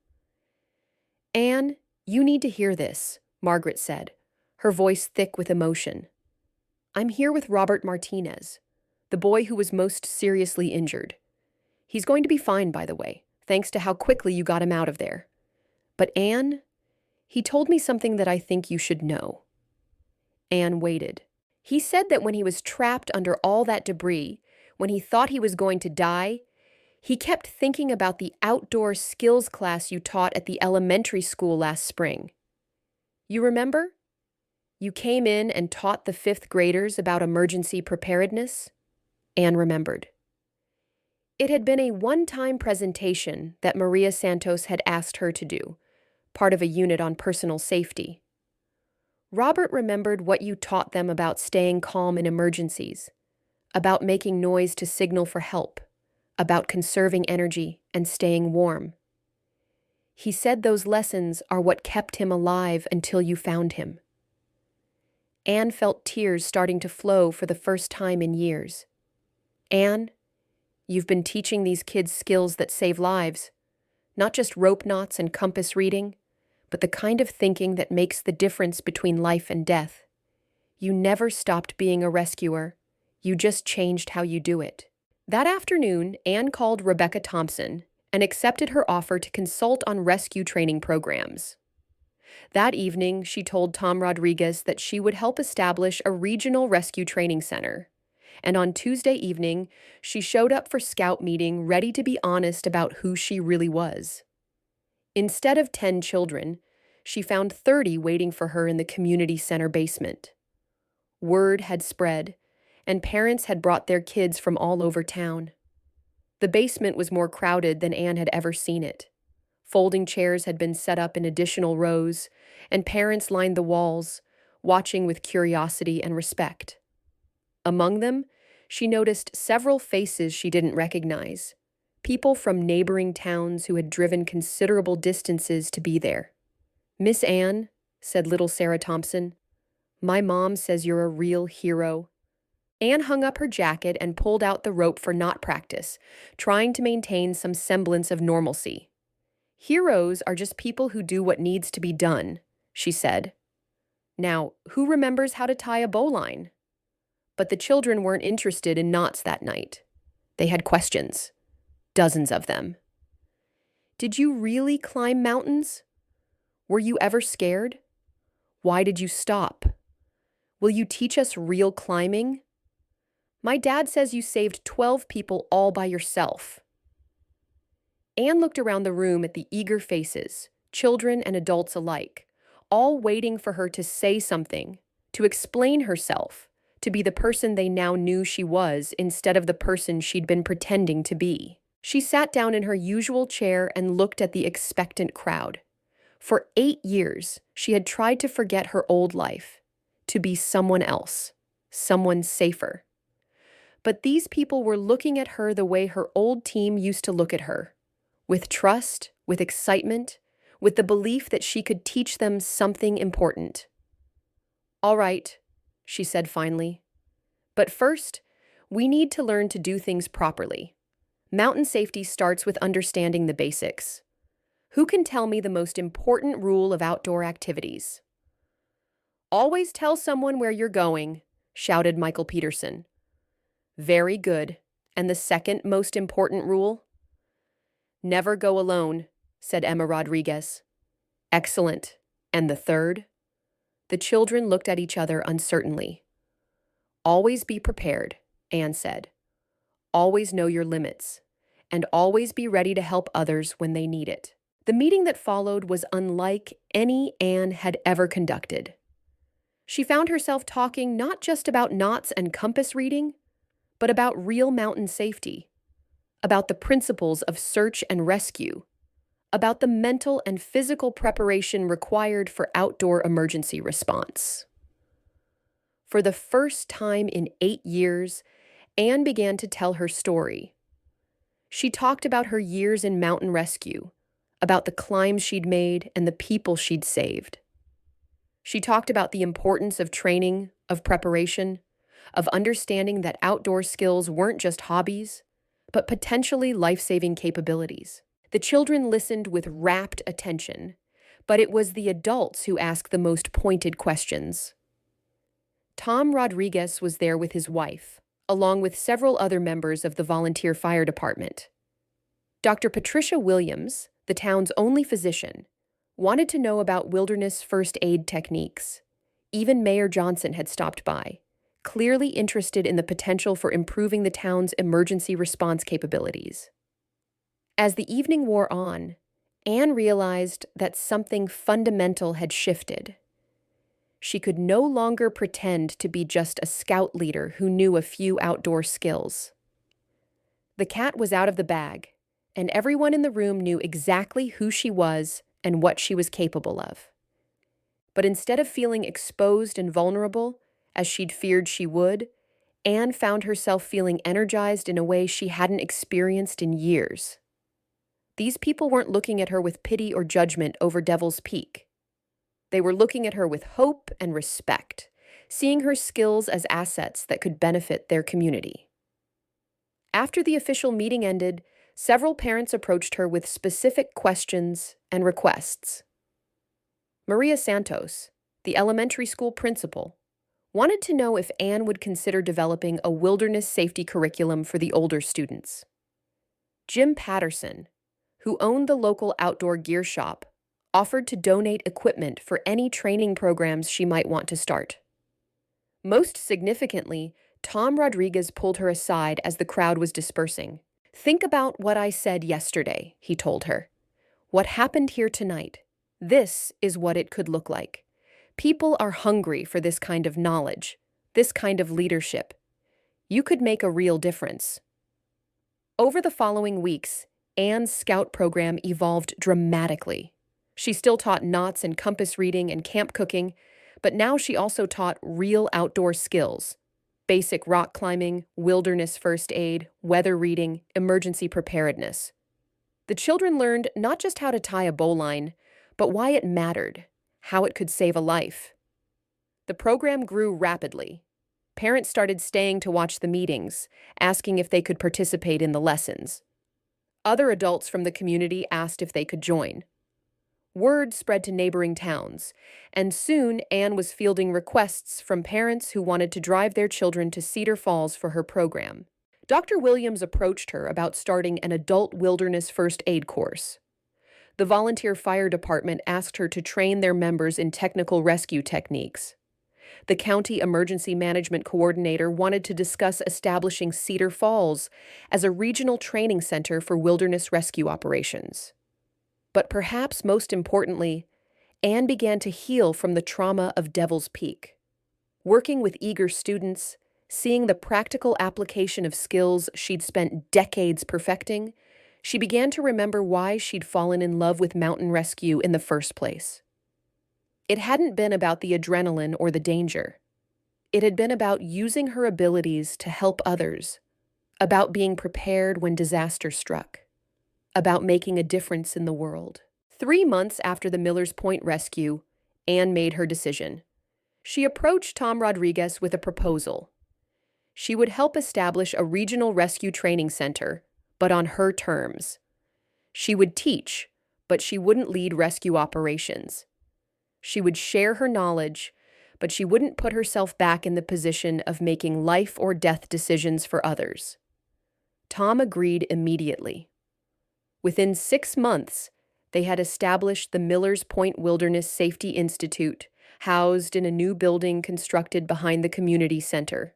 "Anne, you need to hear this," Margaret said, her voice thick with emotion. "I'm here with Robert Martinez, the boy who was most seriously injured. He's going to be fine, by the way, thanks to how quickly you got him out of there. But Anne, he told me something that I think you should know." Anne waited. "He said that when he was trapped under all that debris, when he thought he was going to die, he kept thinking about the outdoor skills class you taught at the elementary school last spring. You remember? You came in and taught the 5th graders about emergency preparedness?" Anne remembered. It had been a one-time presentation that Maria Santos had asked her to do, part of a unit on personal safety. "Robert remembered what you taught them about staying calm in emergencies, about making noise to signal for help, about conserving energy and staying warm. He said those lessons are what kept him alive until you found him." Anne felt tears starting to flow for the first time in years. "Anne, you've been teaching these kids skills that save lives, not just rope knots and compass reading, but the kind of thinking that makes the difference between life and death. You never stopped being a rescuer. You just changed how you do it." That afternoon, Anne called Rebecca Thompson and accepted her offer to consult on rescue training programs. That evening, she told Tom Rodriguez that she would help establish a regional rescue training center. And on Tuesday evening, she showed up for scout meeting ready to be honest about who she really was. Instead of 10 children, she found 30 waiting for her in the community center basement. Word had spread, and parents had brought their kids from all over town. The basement was more crowded than Anne had ever seen it. Folding chairs had been set up in additional rows, and parents lined the walls, watching with curiosity and respect. Among them, she noticed several faces she didn't recognize, people from neighboring towns who had driven considerable distances to be there. "Miss Anne," said little Sarah Thompson, "my mom says you're a real hero." Anne hung up her jacket and pulled out the rope for knot practice, trying to maintain some semblance of normalcy. "Heroes are just people who do what needs to be done," she said. "Now, who remembers how to tie a bowline?" But the children weren't interested in knots that night. They had questions. Dozens of them. "Did you really climb mountains? Were you ever scared? Why did you stop? Will you teach us real climbing? My dad says you saved 12 people all by yourself." Anne looked around the room at the eager faces, children and adults alike, all waiting for her to say something, to explain herself, to be the person they now knew she was instead of the person she'd been pretending to be. She sat down in her usual chair and looked at the expectant crowd. For 8 years, she had tried to forget her old life, to be someone else, someone safer. But these people were looking at her the way her old team used to look at her, with trust, with excitement, with the belief that she could teach them something important. "All right," she said finally. "But first, we need to learn to do things properly. Mountain safety starts with understanding the basics. Who can tell me the most important rule of outdoor activities?" "Always tell someone where you're going," shouted Michael Peterson. "Very good. And the second most important rule?" "Never go alone," said Emma Rodriguez. "Excellent. And the third?" The children looked at each other uncertainly. "Always be prepared," Anne said. "Always know your limits, and always be ready to help others when they need it." The meeting that followed was unlike any Anne had ever conducted. She found herself talking not just about knots and compass reading, but about real mountain safety, about the principles of search and rescue, about the mental and physical preparation required for outdoor emergency response. For the first time in 8 years, Anne began to tell her story. She talked about her years in mountain rescue, about the climbs she'd made and the people she'd saved. She talked about the importance of training, of preparation, of understanding that outdoor skills weren't just hobbies, but potentially life-saving capabilities. The children listened with rapt attention, but it was the adults who asked the most pointed questions. Tom Rodriguez was there with his wife, along with several other members of the volunteer fire department. Dr. Patricia Williams, the town's only physician, wanted to know about wilderness first aid techniques. Even Mayor Johnson had stopped by, clearly interested in the potential for improving the town's emergency response capabilities. As the evening wore on, Anne realized that something fundamental had shifted. She could no longer pretend to be just a scout leader who knew a few outdoor skills. The cat was out of the bag, and everyone in the room knew exactly who she was and what she was capable of. But instead of feeling exposed and vulnerable, as she'd feared she would, Anne found herself feeling energized in a way she hadn't experienced in years. These people weren't looking at her with pity or judgment over Devil's Peak. They were looking at her with hope and respect, seeing her skills as assets that could benefit their community. After the official meeting ended, several parents approached her with specific questions and requests. Maria Santos, the elementary school principal, wanted to know if Anne would consider developing a wilderness safety curriculum for the older students. Jim Patterson, who owned the local outdoor gear shop, offered to donate equipment for any training programs she might want to start. Most significantly, Tom Rodriguez pulled her aside as the crowd was dispersing. "Think about what I said yesterday," he told her. "What happened here tonight. This is what it could look like. People are hungry for this kind of knowledge, this kind of leadership. You could make a real difference." Over the following weeks, Anne's scout program evolved dramatically. She still taught knots and compass reading and camp cooking, but now she also taught real outdoor skills: basic rock climbing, wilderness first aid, weather reading, emergency preparedness. The children learned not just how to tie a bowline, but why it mattered, how it could save a life. The program grew rapidly. Parents started staying to watch the meetings, asking if they could participate in the lessons. Other adults from the community asked if they could join. Word spread to neighboring towns, and soon Anne was fielding requests from parents who wanted to drive their children to Cedar Falls for her program. Dr. Williams approached her about starting an adult wilderness first aid course. The volunteer fire department asked her to train their members in technical rescue techniques. The county emergency management coordinator wanted to discuss establishing Cedar Falls as a regional training center for wilderness rescue operations. But perhaps most importantly, Anne began to heal from the trauma of Devil's Peak. Working with eager students, seeing the practical application of skills she'd spent decades perfecting, she began to remember why she'd fallen in love with mountain rescue in the first place. It hadn't been about the adrenaline or the danger. It had been about using her abilities to help others, about being prepared when disaster struck, about making a difference in the world. 3 months after the Millers Point rescue, Anne made her decision. She approached Tom Rodriguez with a proposal. She would help establish a regional rescue training center, but on her terms. She would teach, but she wouldn't lead rescue operations. She would share her knowledge, but she wouldn't put herself back in the position of making life or death decisions for others. Tom agreed immediately. Within 6 months, they had established the Millers Point Wilderness Safety Institute, housed in a new building constructed behind the community center.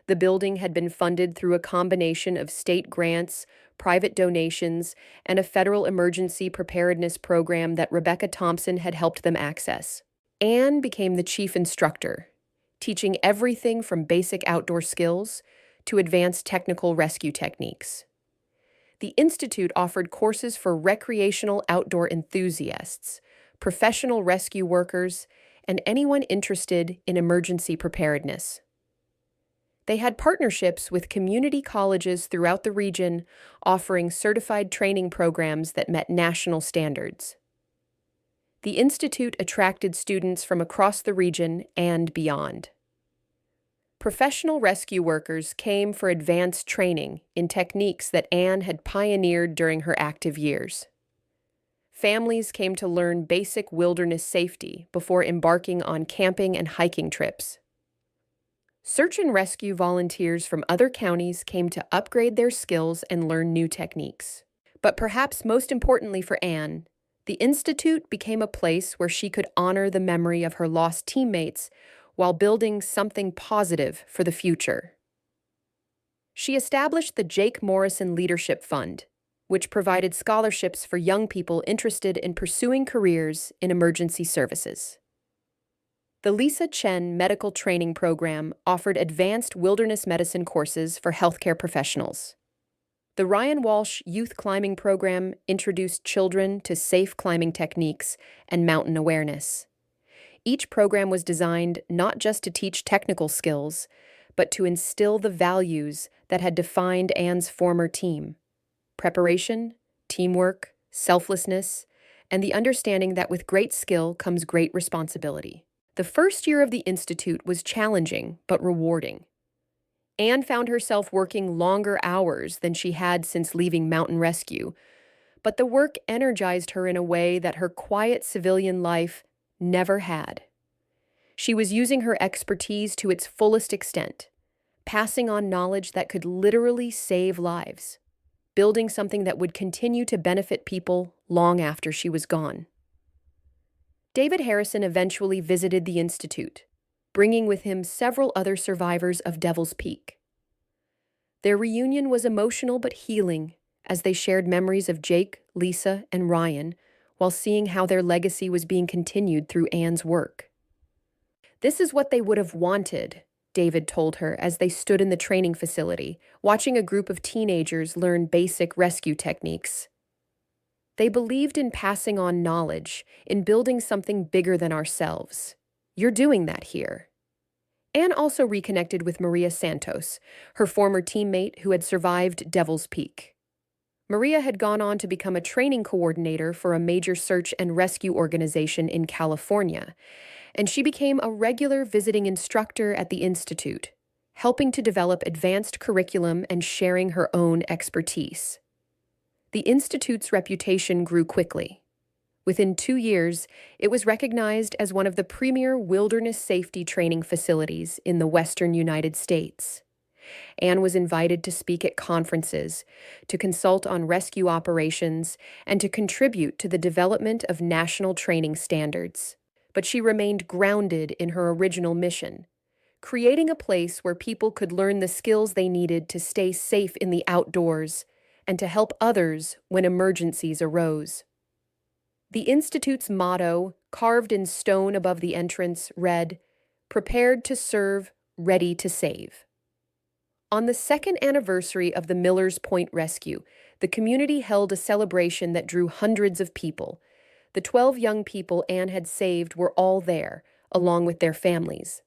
The building had been funded through a combination of state grants, private donations, and a federal emergency preparedness program that Rebecca Thompson had helped them access. Anne became the chief instructor, teaching everything from basic outdoor skills to advanced technical rescue techniques. The Institute offered courses for recreational outdoor enthusiasts, professional rescue workers, and anyone interested in emergency preparedness. They had partnerships with community colleges throughout the region, offering certified training programs that met national standards. The Institute attracted students from across the region and beyond. Professional rescue workers came for advanced training in techniques that Anne had pioneered during her active years. Families came to learn basic wilderness safety before embarking on camping and hiking trips. Search and rescue volunteers from other counties came to upgrade their skills and learn new techniques. But perhaps most importantly for Anne, the Institute became a place where she could honor the memory of her lost teammates while building something positive for the future. She established the Jake Morrison Leadership Fund, which provided scholarships for young people interested in pursuing careers in emergency services. The Lisa Chen Medical Training Program offered advanced wilderness medicine courses for healthcare professionals. The Ryan Walsh Youth Climbing Program introduced children to safe climbing techniques and mountain awareness. Each program was designed not just to teach technical skills, but to instill the values that had defined Anne's former team: preparation, teamwork, selflessness, and the understanding that with great skill comes great responsibility. The first year of the Institute was challenging but rewarding. Anne found herself working longer hours than she had since leaving mountain rescue, but the work energized her in a way that her quiet civilian life never had. She was using her expertise to its fullest extent, passing on knowledge that could literally save lives, building something that would continue to benefit people long after she was gone. David Harrison eventually visited the Institute, bringing with him several other survivors of Devil's Peak. Their reunion was emotional but healing as they shared memories of Jake, Lisa, and Ryan while seeing how their legacy was being continued through Anne's work. This is what they would have wanted, David told her as they stood in the training facility, watching a group of teenagers learn basic rescue techniques. They believed in passing on knowledge, in building something bigger than ourselves. You're doing that here. Anne also reconnected with Maria Santos, her former teammate who had survived Devil's Peak. Maria had gone on to become a training coordinator for a major search and rescue organization in California, and she became a regular visiting instructor at the Institute, helping to develop advanced curriculum and sharing her own expertise. The Institute's reputation grew quickly. Within 2 years, it was recognized as one of the premier wilderness safety training facilities in the western United States. Anne was invited to speak at conferences, to consult on rescue operations, and to contribute to the development of national training standards. But she remained grounded in her original mission, creating a place where people could learn the skills they needed to stay safe in the outdoors and to help others when emergencies arose. The Institute's motto, carved in stone above the entrance, read, "Prepared to serve, ready to save." On the second anniversary of the Millers Point rescue, the community held a celebration that drew hundreds of people. The 12 young people Anne had saved were all there, along with their families.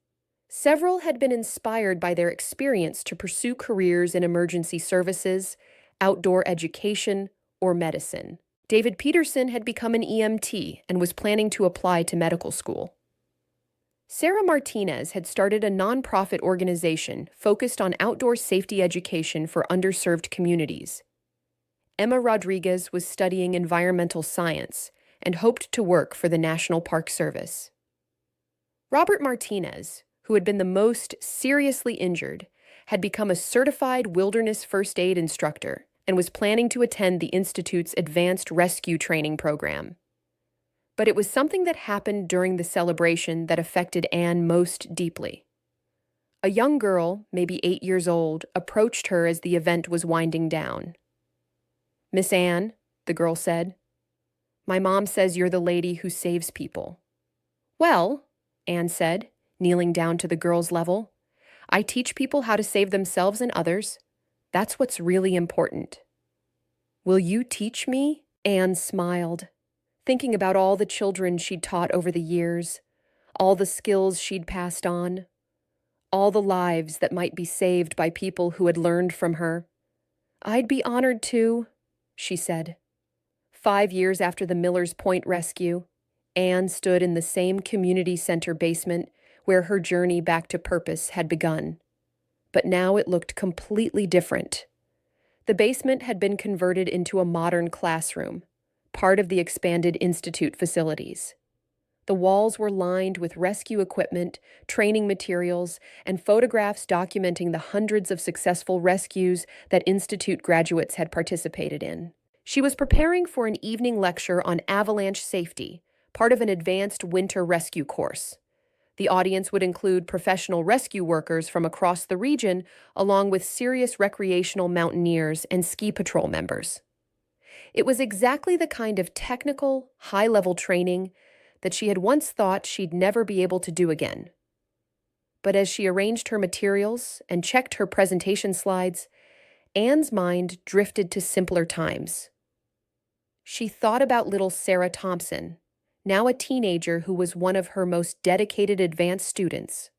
Several had been inspired by their experience to pursue careers in emergency services, outdoor education, or medicine. David Peterson had become an EMT and was planning to apply to medical school. Sarah Martinez had started a nonprofit organization focused on outdoor safety education for underserved communities. Emma Rodriguez was studying environmental science and hoped to work for the National Park Service. Robert Martinez, who had been the most seriously injured, had become a certified wilderness first aid instructor and was planning to attend the Institute's advanced rescue training program. But it was something that happened during the celebration that affected Anne most deeply. A young girl, maybe 8 years old, approached her as the event was winding down. "Miss Anne," the girl said, "my mom says you're the lady who saves people." "Well," Anne said, kneeling down to the girl's level, "I teach people how to save themselves and others. That's what's really important." "Will you teach me?" Anne smiled, thinking about all the children she'd taught over the years, all the skills she'd passed on, all the lives that might be saved by people who had learned from her. "I'd be honored to," she said. 5 years after the Millers Point rescue, Anne stood in the same community center basement where her journey back to purpose had begun. But now it looked completely different. The basement had been converted into a modern classroom, part of the expanded Institute facilities. The walls were lined with rescue equipment, training materials, and photographs documenting the hundreds of successful rescues that Institute graduates had participated in. She was preparing for an evening lecture on avalanche safety, part of an advanced winter rescue course. The audience would include professional rescue workers from across the region, along with serious recreational mountaineers and ski patrol members. It was exactly the kind of technical, high-level training that she had once thought she'd never be able to do again. But as she arranged her materials and checked her presentation slides, Anne's mind drifted to simpler times. She thought about little Sarah Thompson, now a teenager who was one of her most dedicated advanced students.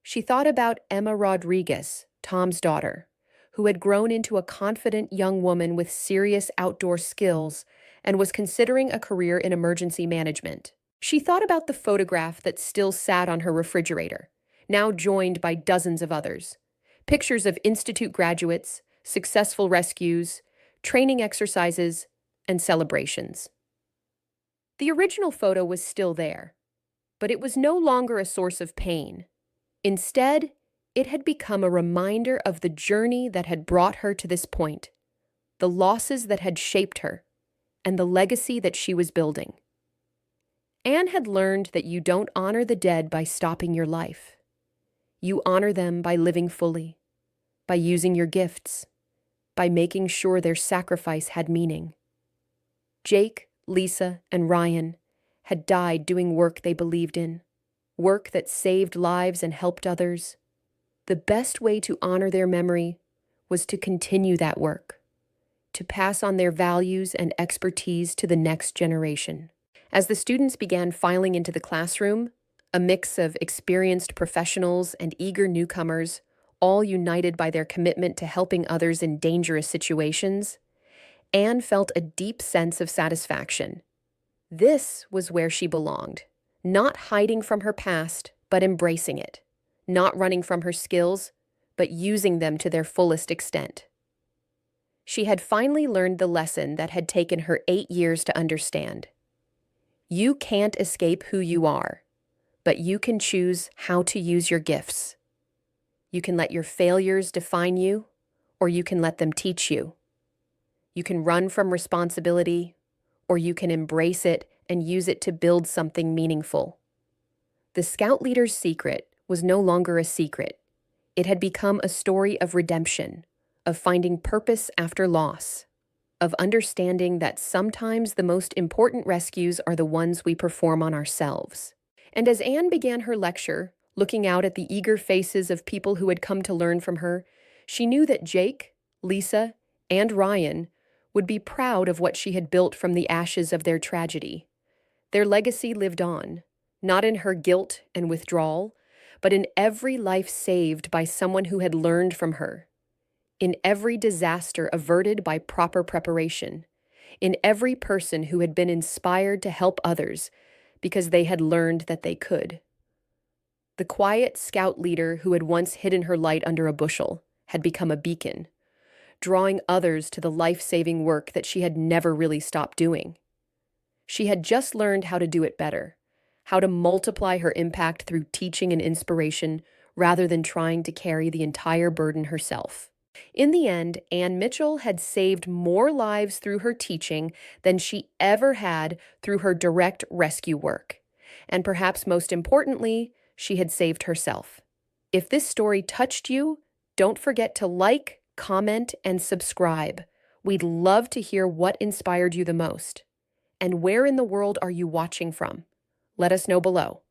She thought about Emma Rodriguez, Tom's daughter, who had grown into a confident young woman with serious outdoor skills and was considering a career in emergency management. She thought about the photograph that still sat on her refrigerator, now joined by dozens of others. Pictures of Institute graduates, successful rescues, training exercises, and celebrations. The original photo was still there, but it was no longer a source of pain. Instead, it had become a reminder of the journey that had brought her to this point, the losses that had shaped her, and the legacy that she was building. Anne had learned that you don't honor the dead by stopping your life. You honor them by living fully, by using your gifts, by making sure their sacrifice had meaning. Jake, Lisa, and Ryan had died doing work they believed in, work that saved lives and helped others, The best way to honor their memory was to continue that work, to pass on their values and expertise to the next generation. As the students began filing into the classroom, a mix of experienced professionals and eager newcomers, all united by their commitment to helping others in dangerous situations, Anne felt a deep sense of satisfaction. This was where she belonged, not hiding from her past, but embracing it, not running from her skills, but using them to their fullest extent. She had finally learned the lesson that had taken her 8 years to understand. You can't escape who you are, but you can choose how to use your gifts. You can let your failures define you, or you can let them teach you. You can run from responsibility, or you can embrace it and use it to build something meaningful. The Scout leader's secret was no longer a secret. It had become a story of redemption, of finding purpose after loss, of understanding that sometimes the most important rescues are the ones we perform on ourselves. And as Anne began her lecture, looking out at the eager faces of people who had come to learn from her, she knew that Jake, Lisa, and Ryan would be proud of what she had built from the ashes of their tragedy. Their legacy lived on, not in her guilt and withdrawal, but in every life saved by someone who had learned from her, in every disaster averted by proper preparation, in every person who had been inspired to help others because they had learned that they could. The quiet Scout leader who had once hidden her light under a bushel had become a beacon, drawing others to the life-saving work that she had never really stopped doing. She had just learned how to do it better, how to multiply her impact through teaching and inspiration rather than trying to carry the entire burden herself. In the end, Anne Mitchell had saved more lives through her teaching than she ever had through her direct rescue work. And perhaps most importantly, she had saved herself. If this story touched you, don't forget to like, comment, and subscribe. We'd love to hear what inspired you the most. And where in the world are you watching from? Let us know below.